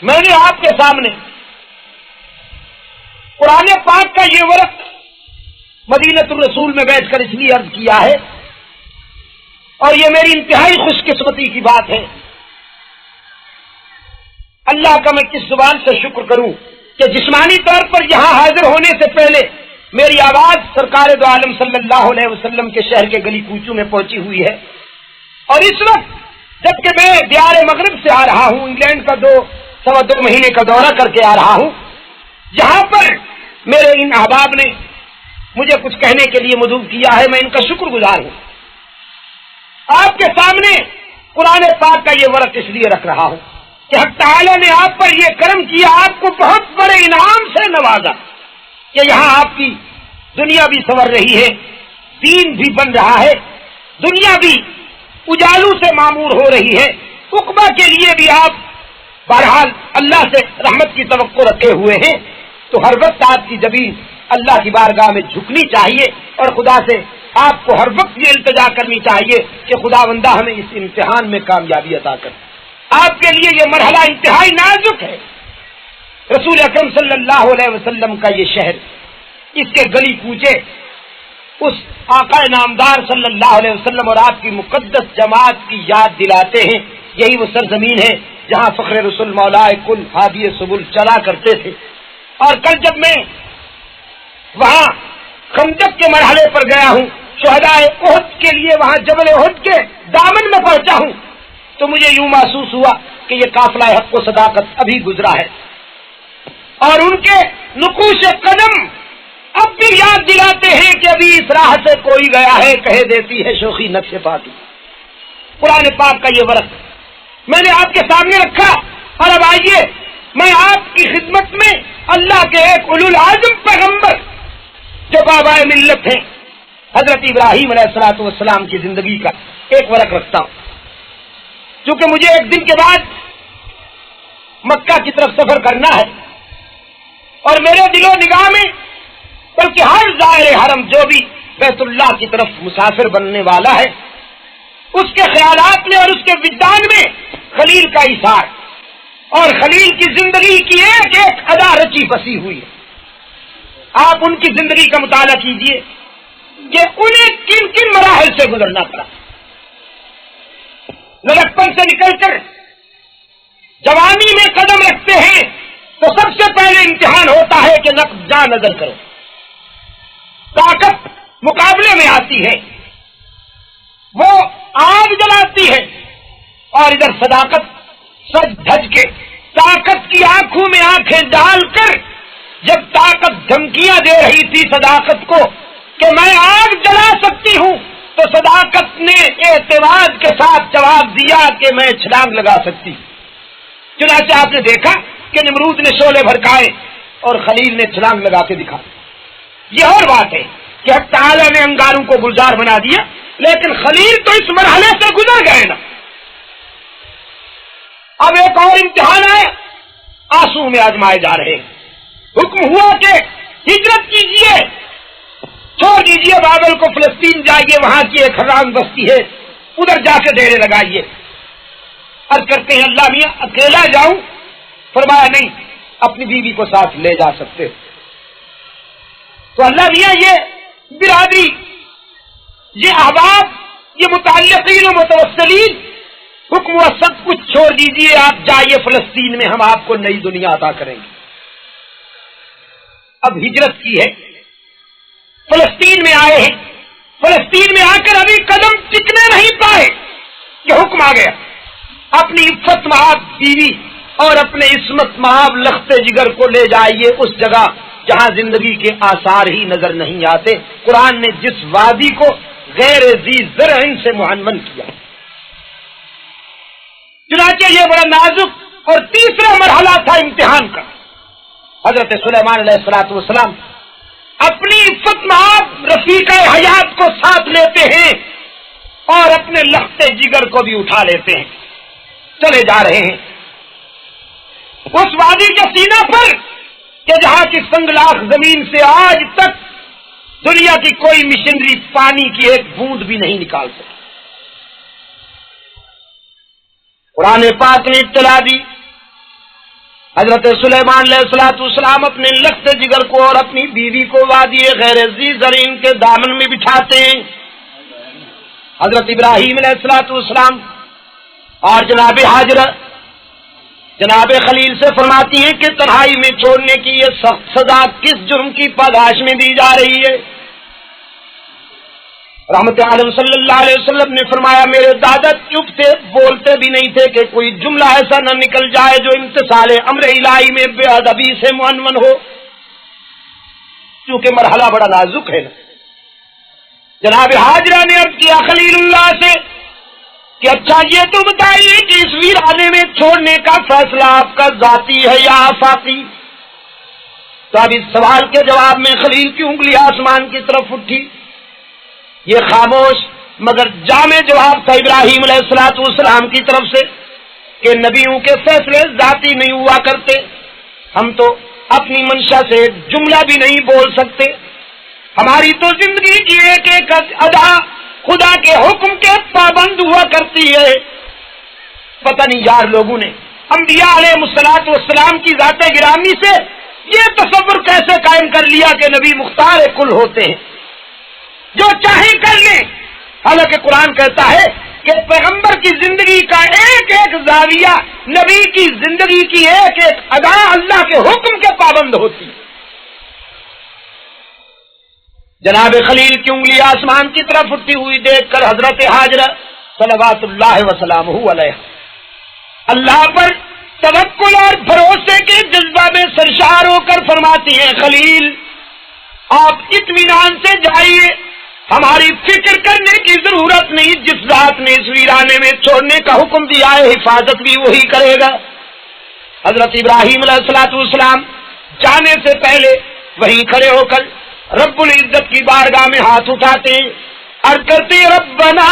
میں نے آپ کے سامنے قرآن پاک کا یہ ورق مدینۃ الرسول میں بیٹھ کر اس لیے عرض کیا ہے، اور یہ میری انتہائی خوش قسمتی کی بات ہے. اللہ کا میں کس زبان سے شکر کروں کہ جسمانی طور پر یہاں حاضر ہونے سے پہلے میری آواز سرکار دو عالم صلی اللہ علیہ وسلم کے شہر کے گلی کوچوں میں پہنچی ہوئی ہے. اور اس وقت جبکہ میں دیار مغرب سے آ رہا ہوں، انگلینڈ کا 2 مہینے کا دورہ کر کے آ رہا ہوں، جہاں پر میرے ان احباب نے مجھے کچھ کہنے کے لیے مدعو کیا ہے، میں ان کا شکر گزار ہوں. آپ کے سامنے قرآن پاک کا یہ ورق اس لیے رکھ رہا ہوں کہ حق تعالی نے آپ پر یہ کرم کیا، آپ کو بہت بڑے انعام سے نوازا کہ یہاں آپ کی دنیا بھی سنور رہی ہے، دین بھی بن رہا ہے، دنیا بھی اجالو سے معمور ہو رہی ہے، عقبہ کے لیے بھی آپ بہرحال اللہ سے رحمت کی توقع رکھے ہوئے ہیں. تو ہر وقت آپ کی زبین اللہ کی بارگاہ میں جھکنی چاہیے اور خدا سے آپ کو ہر وقت یہ التجا کرنی چاہیے کہ خداوندہ ہمیں اس امتحان میں کامیابی عطا کر. آپ کے لیے یہ مرحلہ انتہائی نازک ہے. رسول اکرم صلی اللہ علیہ وسلم کا یہ شہر، اس کے گلی کوچے اس آقا نامدار صلی اللہ علیہ وسلم اور آپ کی مقدس جماعت کی یاد دلاتے ہیں. یہی وہ سرزمین ہے جہاں فخر رسول مولا کل ہادی سبل چلا کرتے تھے. اور کل جب میں وہاں خندق کے مرحلے پر گیا ہوں، شہدائے احد کے لیے وہاں جبل احد کے دامن میں پہنچا ہوں، تو مجھے یوں محسوس ہوا کہ یہ قافلہ حق و صداقت ابھی گزرا ہے، اور ان کے نقوش قدم اب بھی یاد دلاتے ہیں کہ ابھی اس راہ سے کوئی گیا ہے، کہہ دیتی ہے شوخی نقش پاکی. قرآن پاک کا یہ ورق میں نے آپ کے سامنے رکھا، اور اب آئیے میں آپ کی خدمت میں اللہ کے ایک اولو العزم پیغمبر جو بابا ملت ہیں حضرت ابراہیم علیہ السلام کی زندگی کا ایک ورق رکھتا ہوں. چونکہ مجھے ایک دن کے بعد مکہ کی طرف سفر کرنا ہے، اور میرے دل و نگاہ میں بلکہ ہر زائر حرم جو بھی بیت اللہ کی طرف مسافر بننے والا ہے، اس کے خیالات میں اور اس کے وجدان میں خلیل کا اثار اور خلیل کی زندگی کی ایک ایک ادا رچی بسی ہوئی ہے. آپ ان کی زندگی کا مطالعہ کیجئے کہ انہیں کن کن مراحل سے گزرنا پڑا. لڑکپن سے نکل کر جوانی میں قدم رکھتے ہیں تو سب سے پہلے امتحان ہوتا ہے کہ جا نظر کرو. طاقت مقابلے میں آتی ہے، وہ آگ جلاتی ہے، اور ادھر صداقت سج دھج کے طاقت کی آنکھوں میں آنکھیں ڈال کر جب طاقت دھمکیاں دے رہی تھی صداقت کو کہ میں آگ جلا سکتی ہوں، تو صداقت نے اعتماد کے ساتھ جواب دیا کہ میں چھلانگ لگا سکتی ہوں. چنانچہ آپ نے دیکھا کہ نمرود نے شعلے بھڑکائے اور خلیل نے چھلانگ لگا کے دکھا. یہ اور بات ہے کہ حق تعالی نے انگاروں کو گلزار بنا دیا، لیکن خلیل تو اس مرحلے سے گزر گئے نا. اب ایک اور امتحان ہے، آنسو میں آزمائے جا رہے ہیں. حکم ہوا کہ ہجرت کیجیے، چھوڑ دیجیے بابل کو، فلسطین جائیے، وہاں کی ایک حرام بستی ہے، ادھر جا کے ڈیرے لگائیے. عرض کرتے ہیں اللہ میاں اکیلا جاؤں؟ فرمایا نہیں، اپنی بیوی کو ساتھ لے جا سکتے. تو اللہ میاں یہ برادری، یہ احباب، یہ متعلقین و متوسلین، حکم و سب کچھ چھوڑ دیجئے، آپ جائیے فلسطین میں، ہم آپ کو نئی دنیا عطا کریں گے۔ اب ہجرت کی ہے، فلسطین میں آئے ہیں، فلسطین میں آ کر ابھی قدم ٹکنے نہیں پائے کہ حکم آ گیا، اپنی عفت محاب بیوی اور اپنے عصمت محاب لخت جگر کو لے جائیے اس جگہ جہاں زندگی کے آثار ہی نظر نہیں آتے۔ قرآن نے جس وادی کو غیر ذی زرع سے معنون کیا، چنانچہ یہ بڑا نازک اور تیسرا مرحلہ تھا امتحان کا۔ حضرت سلیمان علیہ الصلوۃ والسلام اپنی عفت محاب رفیقہ حیات کو ساتھ لیتے ہیں اور اپنے لخت جگر کو بھی اٹھا لیتے ہیں، چلے جا رہے ہیں اس وادی کے سینہ پر کہ جہاں کی سنگلاخ زمین سے آج تک دنیا کی کوئی مشینری پانی کی ایک بوند بھی نہیں نکال سکی۔ قرآن پاک نے اطلاع دی، حضرت سلیمان علیہ الصلوۃ والسلام اپنے لخت جگر کو اور اپنی بیوی کو وادی غیر ذی زرع کے دامن میں بٹھاتے ہیں۔ حضرت ابراہیم علیہ الصلوۃ والسلام اور جناب ہاجرہ جناب خلیل سے فرماتی ہیں کہ تنہائی میں چھوڑنے کی یہ سخت سزا کس جرم کی پاداش میں دی جا رہی ہے؟ رحمت عالم صلی اللہ علیہ وسلم نے فرمایا، میرے دادا چپ تھے، بولتے بھی نہیں تھے کہ کوئی جملہ ایسا نہ نکل جائے جو امتثال امر الہی میں بے ادبی سے معنون ہو، کیونکہ مرحلہ بڑا نازک ہے نا۔ جناب ہاجرہ نے عرض کیا خلیل اللہ سے کہ اچھا یہ تو بتائیے کہ اس ویرانے میں چھوڑنے کا فیصلہ آپ کا ذاتی ہے یا آفاقی؟ تو اب اس سوال کے جواب میں خلیل کی انگلی آسمان کی طرف اٹھی۔ یہ خاموش مگر جامع جواب تھا ابراہیم علیہ الصلوۃ والسلام کی طرف سے کہ نبیوں کے فیصلے ذاتی نہیں ہوا کرتے، ہم تو اپنی منشا سے ایک جملہ بھی نہیں بول سکتے، ہماری تو زندگی کی ایک ایک ادا خدا کے حکم کے پابند ہوا کرتی ہے۔ پتہ نہیں یار لوگوں نے انبیاء علیہ الصلوۃ والسلام کی ذات گرامی سے یہ تصور کیسے قائم کر لیا کہ نبی مختار کل ہوتے ہیں، جو چاہیں کر لیں، حالانکہ قرآن کہتا ہے کہ پیغمبر کی زندگی کا ایک ایک زاویہ، نبی کی زندگی کی ایک ایک ادا اللہ کے حکم کے پابند ہوتی ہے۔ جناب خلیل کی انگلی آسمان کی طرف اٹھتی ہوئی دیکھ کر حضرت ہاجرہ صلوات اللہ وسلامہ علیہ اللہ پر توکل اور بھروسے کے جذبہ میں سرشار ہو کر فرماتی ہیں، خلیل آپ اطمینان سے جائیے، ہماری فکر کرنے کی ضرورت نہیں، جس ذات نے اس ویرانے میں چھوڑنے کا حکم دیا ہے حفاظت بھی وہی کرے گا۔ حضرت ابراہیم علیہ الصلوۃ والسلام جانے سے پہلے وہیں کھڑے ہو کر رب العزت کی بارگاہ میں ہاتھ اٹھاتے اور کرتے، ربنا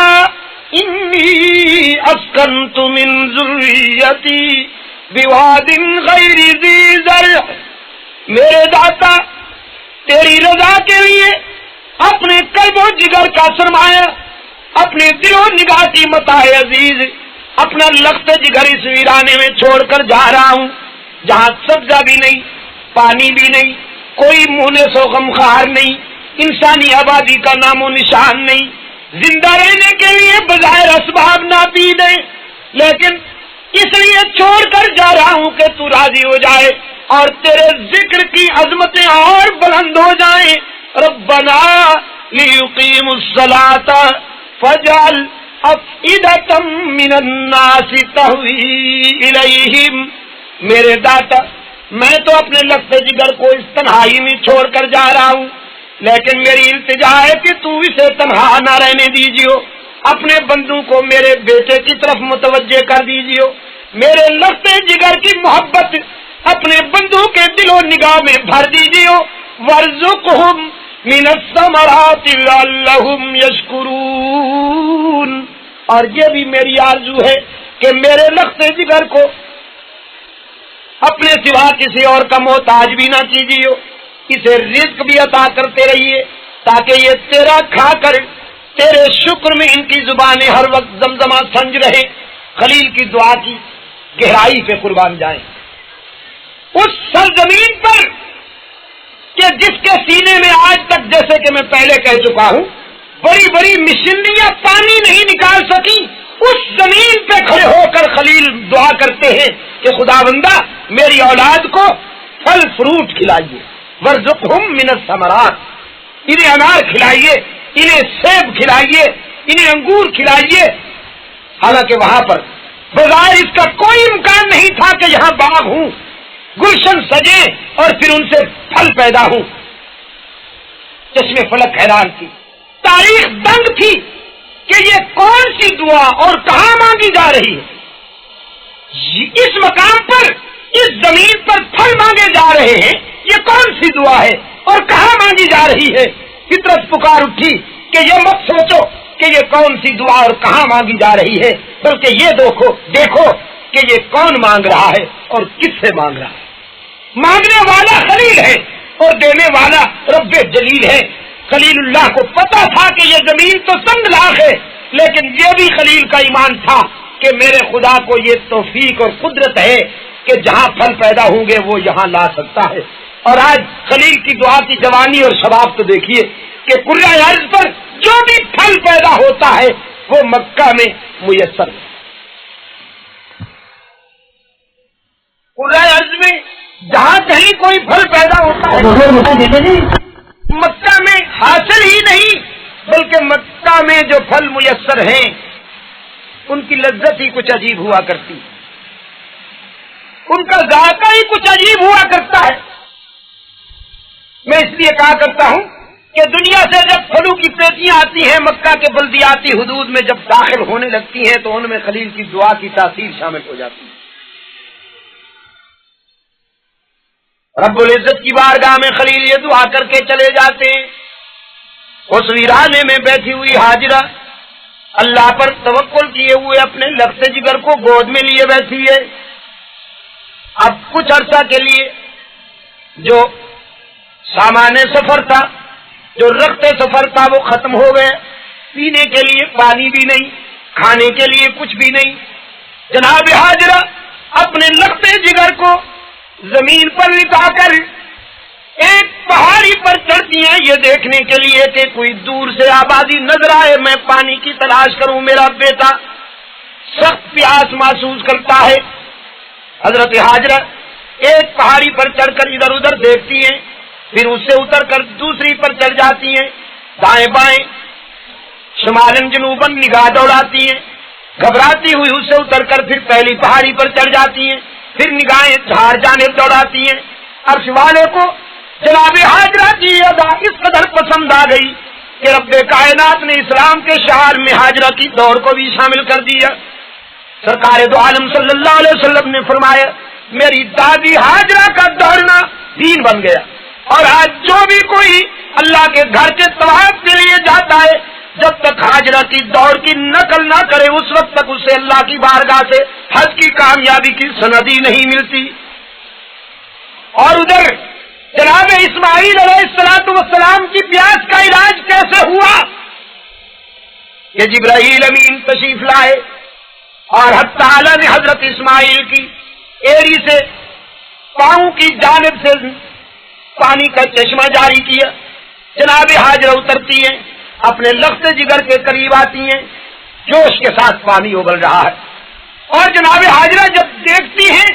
انی اسکنت من ذریتی بواد غیر ذی زرع، میرے داتا تیری رضا کے لیے اپنے قلب و جگر کا سرمایہ، اپنے دل و نگاہ کی متاع عزیز، اپنا لخت جگر اس ویرانے میں چھوڑ کر جا رہا ہوں جہاں سبزہ بھی نہیں، پانی بھی نہیں، کوئی مونس و غمخوار نہیں، انسانی آبادی کا نام و نشان نہیں، زندہ رہنے کے لیے بظاہر اسباب ناپید ہیں، لیکن اس لیے چھوڑ کر جا رہا ہوں کہ تو راضی ہو جائے اور تیرے ذکر کی عظمتیں اور بلند ہو جائیں۔ ربنا لیقیموا الصلاۃ فاجعل افئدۃ من الناس تہوی الیہم، میرے داتا میں تو اپنے لخت جگر کو اس تنہائی میں چھوڑ کر جا رہا ہوں، لیکن میری التجا ہے کہ تو اسے تنہا نہ رہنے دیجیو، اپنے بندوں کو میرے بیٹے کی طرف متوجہ کر دیجیو، میرے لخت جگر کی محبت اپنے بندوں کے دل و نگاہ میں بھر دیجیو، وارزقہم من الثمرات لعلہم یشکرون، اور یہ بھی میری آرزو ہے کہ میرے لخت جگر کو اپنے سوا کسی اور کا محتاج بھی نہ کیجیے، اسے رزق بھی عطا کرتے رہیے تاکہ یہ تیرا کھا کر تیرے شکر میں ان کی زبانیں ہر وقت زمزمہ سنج رہے۔ خلیل کی دعا کی گہرائی پہ قربان جائیں۔ اس سرزمین پر کہ جس کے سینے میں آج تک، جیسے کہ میں پہلے کہہ چکا ہوں، بڑی بڑی مشینریاں پانی نہیں نکال سکی، اس زمین پہ کھڑے ہو کر خلیل دعا کرتے ہیں کہ خداوندہ میری اولاد کو پھل فروٹ کھلائیے، ورزقہم من الثمرات، انہیں انار کھلائیے، انہیں سیب کھلائیے، انہیں انگور کھلائیے۔ حالانکہ وہاں پر بظاہر اس کا کوئی امکان نہیں تھا کہ یہاں باغ ہوں، گلشن سجے اور پھر ان سے پھل پیدا ہوں۔ چشم فلک حیران تھی، تاریخ دنگ تھی کہ یہ کون سی دعا اور کہاں مانگی جا رہی ہے؟ اس مقام پر، اس زمین پر پھل مانگے جا رہے ہیں، یہ کون سی دعا ہے اور کہاں مانگی جا رہی ہے؟ فطرت پکار اٹھی کہ یہ مت سوچو کہ یہ کون سی دعا اور کہاں مانگی جا رہی ہے، بلکہ یہ دیکھو کہ یہ کون مانگ رہا ہے اور کس سے مانگ رہا ہے۔ مانگنے والا خلیل ہے اور دینے والا رب جلیل ہے۔ خلیل اللہ کو پتا تھا کہ یہ زمین تو تنگ لاخ ہے، لیکن یہ بھی خلیل کا ایمان تھا کہ میرے خدا کو یہ توفیق اور قدرت ہے کہ جہاں پھل پیدا ہوں گے وہ یہاں لا سکتا ہے۔ اور آج خلیل کی دعا کی جوانی اور شباب تو دیکھیے کہ کرۂ ارض پر جو بھی پھل پیدا ہوتا ہے وہ مکہ میں میسر ہے۔ کرۂ ارض میں جہاں کہیں کوئی پھل پیدا ہوتا ہے مکہ میں حاصل ہی نہیں، بلکہ مکہ میں جو پھل میسر ہیں ان کی لذت ہی کچھ عجیب ہوا کرتی، ان کا ذائقہ ہی کچھ عجیب ہوا کرتا ہے۔ میں اس لیے کہا کرتا ہوں کہ دنیا سے جب پھلوں کی پیٹیاں آتی ہیں مکہ کے بلدیاتی حدود میں جب داخل ہونے لگتی ہیں تو ان میں خلیل کی دعا کی تاثیر شامل ہو جاتی ہے۔ رب العزت کی بارگاہ میں خلیل یہ دعا کر کے چلے جاتے ہیں۔ اس ویرانے میں بیٹھی ہوئی ہاجرہ اللہ پر توکل کیے ہوئے اپنے لخت جگر کو گود میں لیے بیٹھی ہے۔ اب کچھ عرصہ کے لیے جو سامان سفر تھا، جو رخت سفر تھا وہ ختم ہو گئے، پینے کے لیے پانی بھی نہیں، کھانے کے لیے کچھ بھی نہیں۔ جناب ہاجرہ اپنے لخت جگر کو زمین پر لٹا کر ایک پہاڑی پر چڑھتی ہیں یہ دیکھنے کے لیے کہ کوئی دور سے آبادی نظر آئے، میں پانی کی تلاش کروں، میرا بیٹا سخت پیاس محسوس کرتا ہے۔ حضرت ہاجرہ ایک پہاڑی پر چڑھ کر ادھر ادھر دیکھتی ہیں، پھر اس سے اتر کر دوسری پر چڑھ جاتی ہیں، دائیں بائیں شمالن جنوباً نگاہ دوڑاتی ہیں، گھبراتی ہوئی اس سے اتر کر پھر پہلی پہاڑی پر چڑھ جاتی ہیں، پھر نگاہیں چار جانب دوڑاتی ہیں۔ عرش والے کو جناب ہاجرہ کی ادا اس قدر پسند آ گئی کہ رب کائنات نے اسلام کے شعار میں ہاجرہ کی دوڑ کو بھی شامل کر دیا۔ سرکار دو عالم صلی اللہ علیہ وسلم نے فرمایا میری دادی ہاجرہ کا دوڑنا دین بن گیا، اور آج جو بھی کوئی اللہ کے گھر کے طواف کے لیے جاتا ہے جب تک ہاجرہ کی دوڑ کی نقل نہ کرے اس وقت تک اسے اللہ کی بارگاہ سے حج کی کامیابی کی سند ہی نہیں ملتی۔ اور ادھر جناب اسماعیل علیہ السلام کی پیاس کا علاج کیسے ہوا کہ جبرائیل امین تشریف لائے اور حق تعالی نے حضرت اسماعیل کی ایڑی سے پاؤں کی جانب سے پانی کا چشمہ جاری کیا۔ جناب ہاجرہ اترتی ہیں، اپنے لخت جگر کے قریب آتی ہیں، جوش کے ساتھ پانی ابل رہا ہے، اور جناب ہاجرہ جب دیکھتی ہیں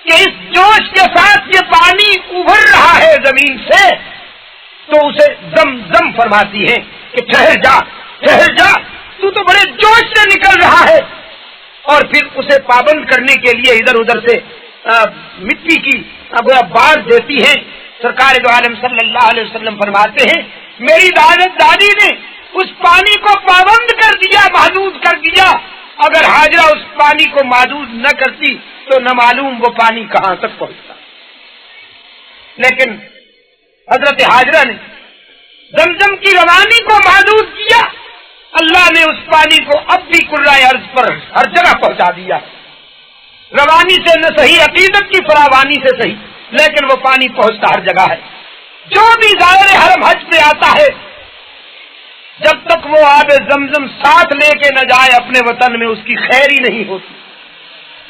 کہ اس جوش کے ساتھ یہ پانی ابھر رہا ہے زمین سے تو اسے زم زم فرماتی ہیں کہ ٹھہر جا، تو بڑے جوش سے نکل رہا ہے، اور پھر اسے پابند کرنے کے لیے ادھر ادھر سے مٹی کی باڑ دیتی ہیں۔ سرکار دو عالم صلی اللہ علیہ وسلم فرماتے ہیں میری دادی نے اس پانی کو پابند کر دیا، محدود کر دیا، اگر ہاجرہ اس پانی کو محدود نہ کرتی تو نہ معلوم وہ پانی کہاں تک پہنچتا۔ لیکن حضرت ہاجرہ نے زمزم کی روانی کو محدود کیا، اللہ نے اس پانی کو اب بھی کرۂ ارض پر ہر جگہ پہنچا دیا، روانی سے نہ صحیح، عقیدت کی فراوانی سے صحیح، لیکن وہ پانی پہنچتا ہر جگہ ہے۔ جو بھی ظاہر حرم حج پہ آتا ہے جب تک وہ آب زمزم ساتھ لے کے نہ جائے اپنے وطن میں اس کی خیر ہی نہیں ہوتی۔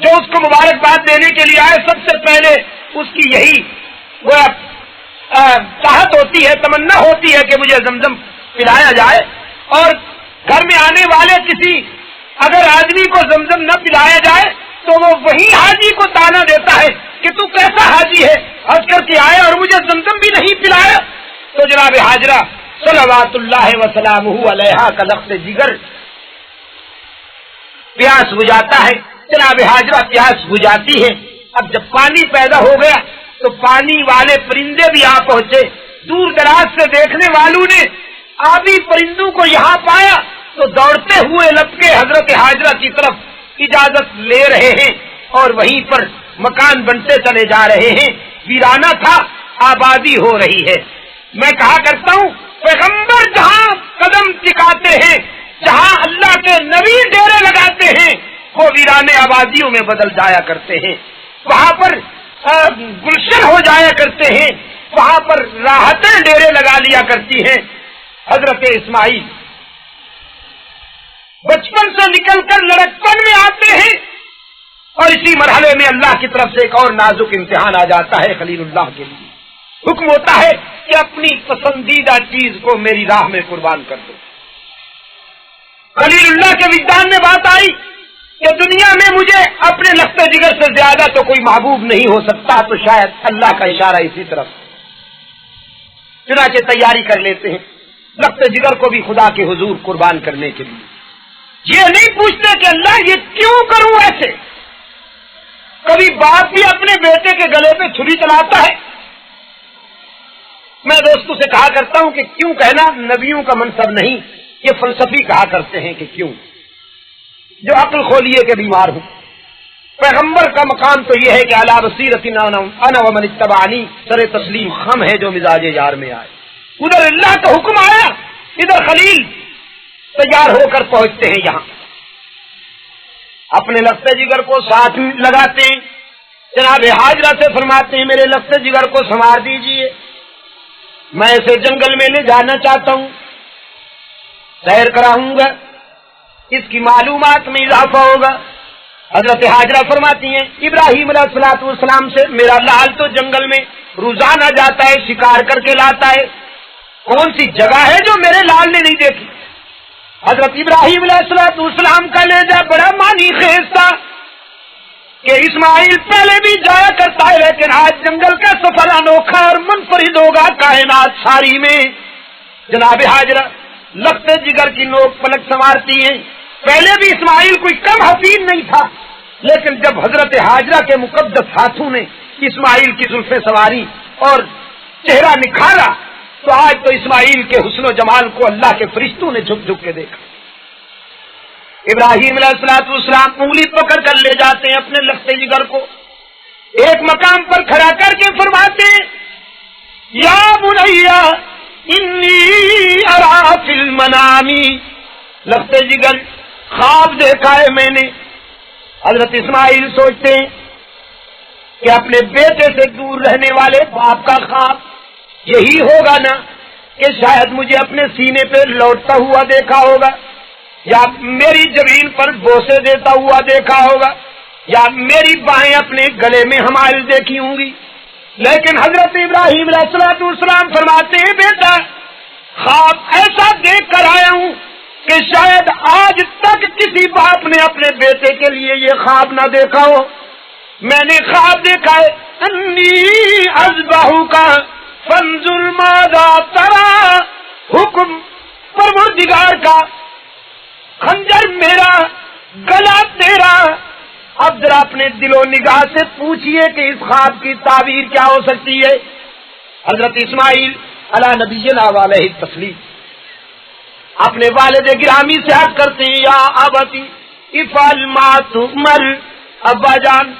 جو اس کو مبارکباد دینے کے لیے آئے سب سے پہلے اس کی یہی وہ چاہت ہوتی ہے، تمنا ہوتی ہے کہ مجھے زمزم پلایا جائے، اور گھر میں آنے والے کسی اگر آدمی کو زمزم نہ پلایا جائے تو وہ وہی حاجی کو تانا دیتا ہے کہ تو کیسا حاجی ہے، حج کر کے آیا اور مجھے زمزم بھی نہیں پلایا۔ تو جناب حاجرہ صلوات اللہ وسلامہ علیہا کا لخت جگر پیاس بجھاتا ہے، جناب حاجرہ پیاس بجھاتی ہے۔ اب جب پانی پیدا ہو گیا تو پانی والے پرندے بھی آ پہنچے، دور دراز سے دیکھنے والوں نے آبی پرندوں کو یہاں پایا تو دوڑتے ہوئے لپکے حضرت حاجرہ کی طرف اجازت لے رہے ہیں، اور وہیں پر مکان بنتے چلے جا رہے ہیں۔ ویرانہ تھا، آبادی ہو رہی ہے۔ میں کہا کرتا ہوں پیغمبر جہاں قدم ٹکاتے ہیں، جہاں اللہ کے نبی ڈیرے لگاتے ہیں، وہ ویرانے آبادیوں میں بدل جایا کرتے ہیں، وہاں پر گلشن ہو جایا کرتے ہیں، وہاں پر راحتیں ڈیرے لگا لیا کرتی ہیں۔ حضرت اسماعیل بچپن سے نکل کر لڑکپن میں آتے ہیں، اور اسی مرحلے میں اللہ کی طرف سے ایک اور نازک امتحان آ جاتا ہے خلیل اللہ کے لیے۔ حکم ہوتا ہے کہ اپنی پسندیدہ چیز کو میری راہ میں قربان کر دو۔ خلیل اللہ کے وجدان میں بات آئی کہ دنیا میں مجھے اپنے لخت جگر سے زیادہ تو کوئی محبوب نہیں ہو سکتا، تو شاید اللہ کا اشارہ اسی طرف۔ چنانچہ تیاری کر لیتے ہیں لخت جگر کو بھی خدا کے حضور قربان کرنے کے لیے۔ یہ نہیں پوچھتے کہ اللہ یہ کیوں کروں ایسے۔ کبھی باپ بھی اپنے بیٹے کے گلے پہ چھری چلاتا ہے۔ میں دوستوں سے کہا کرتا ہوں کہ کیوں کہنا نبیوں کا منصب نہیں، یہ فلسفی کہا کرتے ہیں کہ کیوں، جو عقل کھولیے کے بیمار ہوں۔ پیغمبر کا مقام تو یہ ہے کہ علی بصیرۃ انا ومن اتبعنی، سر تسلیم خم ہے جو مزاج یار میں آئے۔ ادھر اللہ کا حکم آیا، ادھر خلیل تیار ہو کر پہنچتے ہیں یہاں، اپنے لخت جگر کو ساتھ لگاتے ہیں، جناب حاجرہ سے فرماتے ہیں میرے لخت جگر کو سنوار دیجئے، میں اسے جنگل میں لے جانا چاہتا ہوں، سیر کراؤں گا، اس کی معلومات میں اضافہ ہوگا۔ حضرت حاجرہ فرماتی ہیں ابراہیم علیہ السلام سے میرا لال تو جنگل میں روزانہ جاتا ہے، شکار کر کے لاتا ہے، کون سی جگہ ہے جو میرے لال نے نہیں دیکھی؟ حضرت ابراہیم علیہ السلام کا لہجہ بڑا معنی خیز تھا کہ اسماعیل پہلے بھی جایا کرتا ہے، لیکن آج جنگل کا سفر انوکھا اور منفرد ہوگا کائنات ساری میں۔ جناب حاجرہ لخت جگر کی نوک پلک سنوارتی ہیں، پہلے بھی اسماعیل کوئی کم حسین نہیں تھا، لیکن جب حضرت حاجرہ کے مقدس ہاتھوں نے اسماعیل کی زلفیں سنواری اور چہرہ نکھارا تو آج تو اسماعیل کے حسن و جمال کو اللہ کے فرشتوں نے جھک جھک کے دیکھا۔ ابراہیم علیہ السلام انگلی پکڑ کر لے جاتے ہیں اپنے لخت جگر کو، ایک مقام پر کھڑا کر کے فرماتے ہیں یا بنیا انی ارا فی المنام، لخت جگر خواب دیکھا ہے میں نے۔ حضرت اسماعیل سوچتے ہیں کہ اپنے بیٹے سے دور رہنے والے باپ کا خواب یہی ہوگا نا کہ شاید مجھے اپنے سینے پہ لوٹتا ہوا دیکھا ہوگا، یا میری زمین پر بوسے دیتا ہوا دیکھا ہوگا، یا میری بائیں اپنے گلے میں ہماری دیکھی ہوں گی۔ لیکن حضرت ابراہیم علیہ السلام فرماتے ہیں بیٹا خواب ایسا دیکھ کر آیا ہوں کہ شاید آج تک کسی باپ نے اپنے بیٹے کے لیے یہ خواب نہ دیکھا ہو۔ میں نے خواب دیکھا ہے انی اذبحک فانظر ماذا تری، حکم پروردگار کا، خنجر میرا، گلا تیرا۔ اب ذرا اپنے دل و نگاہ سے پوچھئے کہ اس خواب کی تعبیر کیا ہو سکتی ہے۔ حضرت اسماعیل علی نبینا علیہ التسلیم اپنے والد گرامی سے عرض کرتے ہیں یا ابتی افعل ما تؤمر، ابا جان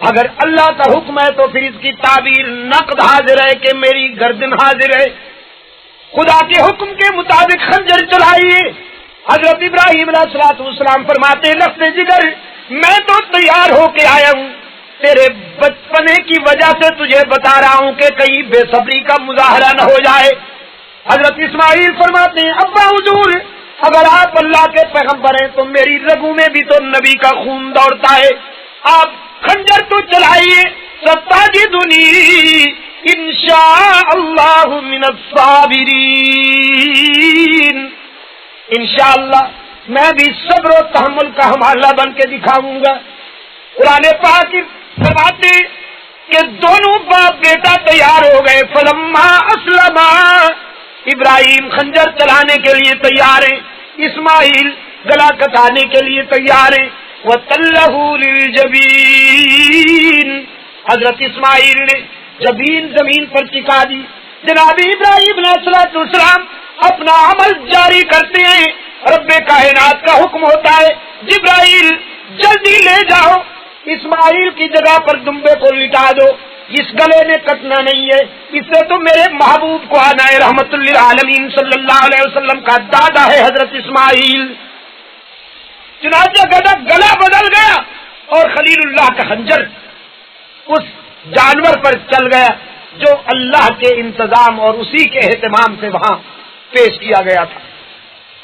اگر اللہ کا حکم ہے تو پھر اس کی تعبیر نقد حاضر ہے کہ میری گردن حاضر ہے، خدا کے حکم کے مطابق خنجر چلائیے۔ حضرت ابراہیم علیہ السلام فرماتے ہیں لخت جگر میں تو تیار ہو کے آیا ہوں، تیرے بچپنے کی وجہ سے تجھے بتا رہا ہوں کہ کہیں بے صبری کا مظاہرہ نہ ہو جائے۔ حضرت اسماعیل فرماتے ہیں ابا حضور اگر آپ اللہ کے پیغمبر ہیں تو میری رگوں میں بھی تو نبی کا خون دوڑتا ہے، آپ خنجر تو چلائیے۔ ستاجدنی انشاء اللہ من الصابرین، انشاءاللہ میں بھی صبر و تحمل کا حاملہ بن کے دکھاؤں گا۔ قرآن پاک فرماتے کہ دونوں باپ بیٹا تیار ہو گئے، فلما اسلما، ابراہیم خنجر چلانے کے لیے تیار ہیں، اسماعیل گلا کٹانے کے لیے تیار ہیں، وَتَلَّهُ لِلْجَبِينِ، حضرت اسماعیل نے جبین زمین پر ٹکا دی۔ جناب ابراہیم علیہ السلام اپنا عمل جاری کرتے ہیں، رب کائنات کا حکم ہوتا ہے جبرائیل جلدی لے جاؤ، اسماعیل کی جگہ پر دمبے کو لٹا دو، اس گلے نے کٹنا نہیں ہے، اس سے تو میرے محبوب کو آنا ہے، رحمت للعالمین صلی اللہ علیہ وسلم کا دادا ہے حضرت اسماعیل۔ چنانچہ گلا بدل گیا اور خلیل اللہ کا خنجر اس جانور پر چل گیا جو اللہ کے انتظام اور اسی کے اہتمام سے وہاں پیش کیا گیا تھا۔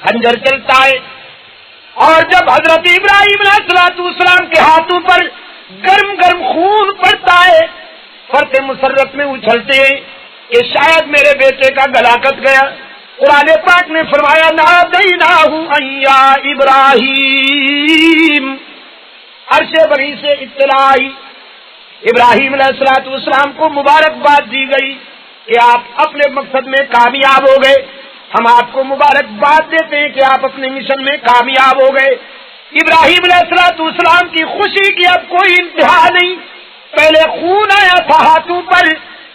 خنجر چلتا ہے اور جب حضرت ابراہیم علیہ السلام کے ہاتھوں پر گرم گرم خون پڑتا ہے، فرت مسرت میں اچھلتے ہیں کہ شاید میرے بیٹے کا گلا کٹ گیا۔ قرآن پاک نے فرمایا نادیناہ ان یا ابراہیم، عرش بری سے اطلاع آئی، ابراہیم علیہ السلام کو مبارکباد دی گئی کہ آپ اپنے مقصد میں کامیاب ہو گئے، ہم آپ کو مبارکباد دیتے ہیں کہ آپ اپنے مشن میں کامیاب ہو گئے۔ ابراہیم علیہ السلام کی خوشی کی اب کوئی انتہا نہیں، پہلے خون آیا تھا ہاتھوں پر،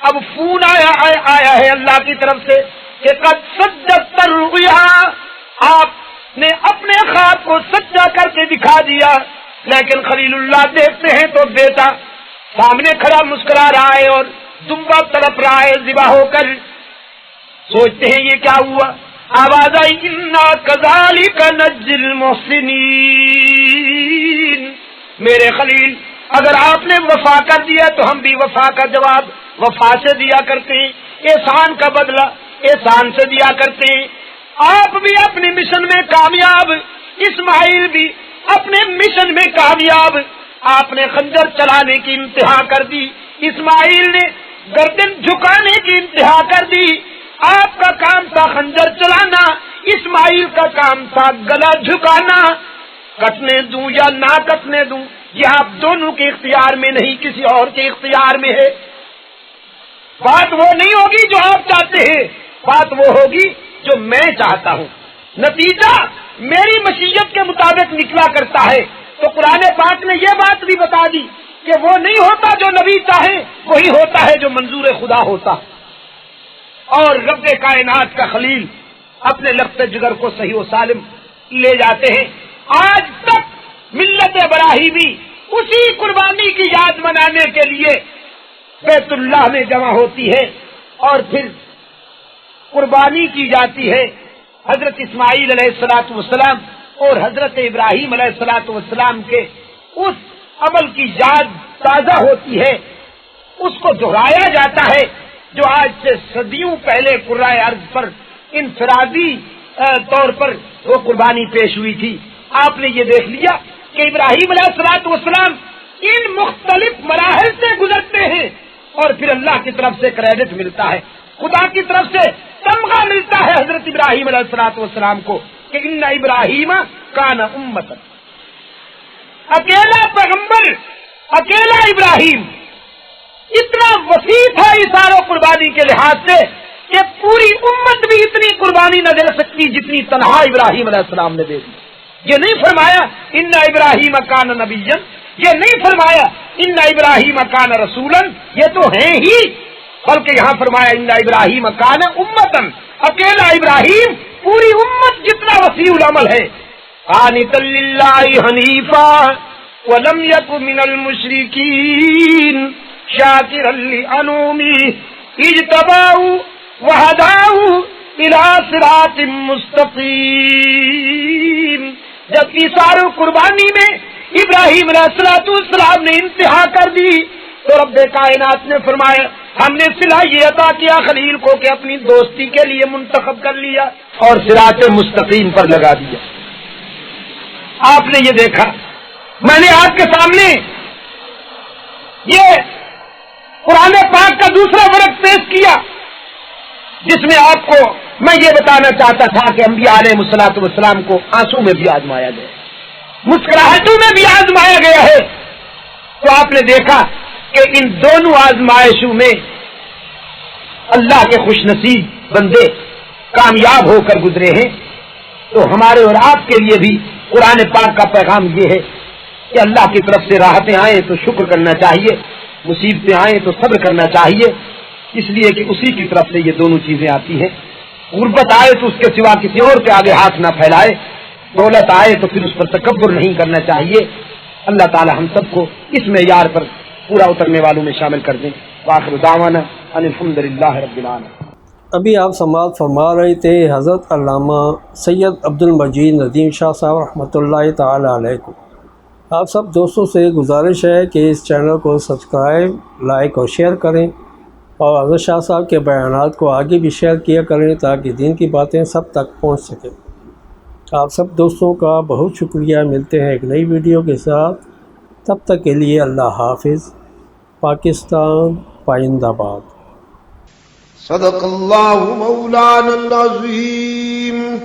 اب فون آیا ہے اللہ کی طرف سے کہ قد صدقت الرؤیا، آپ نے اپنے خواب کو سچا کر کے دکھا دیا۔ لیکن خلیل اللہ دیکھتے ہیں تو بیٹا سامنے کھڑا مسکرا رہا ہے اور دمبا تڑپ رہا ہے ذبح ہو کر، سوچتے ہیں یہ کیا ہوا، آواز آئی انا کذالک نجزی المحسنین، میرے خلیل اگر آپ نے وفا کر دیا تو ہم بھی وفا کا جواب وفا سے دیا کرتے ہیں، احسان کا بدلہ احسان سے دیا کرتے ہیں۔ آپ بھی اپنے مشن میں کامیاب، اسماعیل بھی اپنے مشن میں کامیاب۔ آپ نے خنجر چلانے کی انتہا کر دی، اسماعیل نے گردن جھکانے کی انتہا کر دی۔ آپ کا کام تھا خنجر چلانا، اسماعیل کا کام تھا گلا جھکانا۔ کٹنے دوں یا نہ کٹنے دوں یہ آپ دونوں کے اختیار میں نہیں، کسی اور کے اختیار میں ہے۔ بات وہ نہیں ہوگی جو آپ چاہتے ہیں، بات وہ ہوگی جو میں چاہتا ہوں، نتیجہ میری مشیت کے مطابق نکلا کرتا ہے۔ تو قرآن پاک نے یہ بات بھی بتا دی کہ وہ نہیں ہوتا جو نبی چاہے، وہی ہوتا ہے جو منظور خدا ہوتا۔ اور رب کائنات کا خلیل اپنے لفظ جگر کو صحیح و سالم لے جاتے ہیں۔ آج تک ملت ابراہیمی اسی قربانی کی یاد منانے کے لیے بیت اللہ میں جمع ہوتی ہے اور پھر قربانی کی جاتی ہے۔ حضرت اسماعیل علیہ السلام اور حضرت ابراہیم علیہ السلام کے اس عمل کی یاد تازہ ہوتی ہے، اس کو دہرایا جاتا ہے جو آج سے صدیوں پہلے قرائے ارض پر انفرادی طور پر وہ قربانی پیش ہوئی تھی۔ آپ نے یہ دیکھ لیا کہ ابراہیم علیہ السلام ان مختلف مراحل سے گزرتے ہیں اور پھر اللہ کی طرف سے کریڈٹ ملتا ہے، خدا کی طرف سے تمغہ ملتا ہے حضرت ابراہیم علیہ السلام کو کہ ان ابراہیم کان امتا، اکیلا پیغمبر، اکیلا ابراہیم اتنا وسیع تھا اثار و قربانی کے لحاظ سے کہ پوری امت بھی اتنی قربانی نہ دے سکتی جتنی تنہا ابراہیم علیہ السلام نے دے دی۔ یہ نہیں فرمایا ان ابراہیم کان نبیا، یہ نہیں فرمایا ان ابراہیم کان رسولا، یہ تو ہیں ہی، بلکہ یہاں فرمایا ان ابراہیم کان امتن، اکیلا ابراہیم پوری امت جتنا وسیع العمل ہے۔ قانتا للہ حنیفا ولم یک من المشرکین شاکرا لانعمہ اجتباہ وہداہ الی صراط مستقیم۔ جب ایثار و قربانی میں ابراہیم علیہ السلام نے انتہا کر دی تو رب کائنات نے فرمایا ہم نے صلہ یہ عطا کیا خلیل کو کہ اپنی دوستی کے لیے منتخب کر لیا اور صراط مستقیم پر لگا دیا۔ آپ نے یہ دیکھا، میں نے آپ کے سامنے یہ قرآن پاک کا دوسرا ورق پیش کیا جس میں آپ کو میں یہ بتانا چاہتا تھا کہ انبیاء علیہ الصلوۃ والسلام کو آنسو میں بھی آزمایا گیا، مسکراہٹوں میں بھی آزمایا گیا ہے۔ تو آپ نے دیکھا کہ ان دونوں آزمائشوں میں اللہ کے خوش نصیب بندے کامیاب ہو کر گزرے ہیں۔ تو ہمارے اور آپ کے لیے بھی قرآن پاک کا پیغام یہ ہے کہ اللہ کی طرف سے راحتیں آئیں تو شکر کرنا چاہیے، مصیبتیں آئیں تو صبر کرنا چاہیے، اس لیے کہ اسی کی طرف سے یہ دونوں چیزیں آتی ہیں۔ غربت آئے تو اس کے سوا کسی اور کے آگے ہاتھ نہ پھیلائے، دولت آئے تو پھر اس پر تکبر نہیں کرنا چاہیے۔ اللہ تعالی ہم سب کو اس معیار پر پورا اترنے والوں میں شامل کر دیں۔ وآخر دعوانا ان الحمد للہ رب العالمین۔ ابھی آپ سماعت فرما رہے تھے حضرت علامہ سید عبد المجید ندیم شاہ صاحب رحمۃ اللہ تعالی علیہ کو۔ آپ سب دوستوں سے گزارش ہے کہ اس چینل کو سبسکرائب، لائک اور شیئر کریں، اور حضرت شاہ صاحب کے بیانات کو آگے بھی شیئر کیا کریں تاکہ دین کی باتیں سب تک پہنچ سکیں۔ آپ سب دوستوں کا بہت شکریہ۔ ملتے ہیں ایک نئی ویڈیو کے ساتھ، تب تک کے لیے اللہ حافظ۔ پاکستان پائندہ باد۔ صدق اللہ مولانا العظیم۔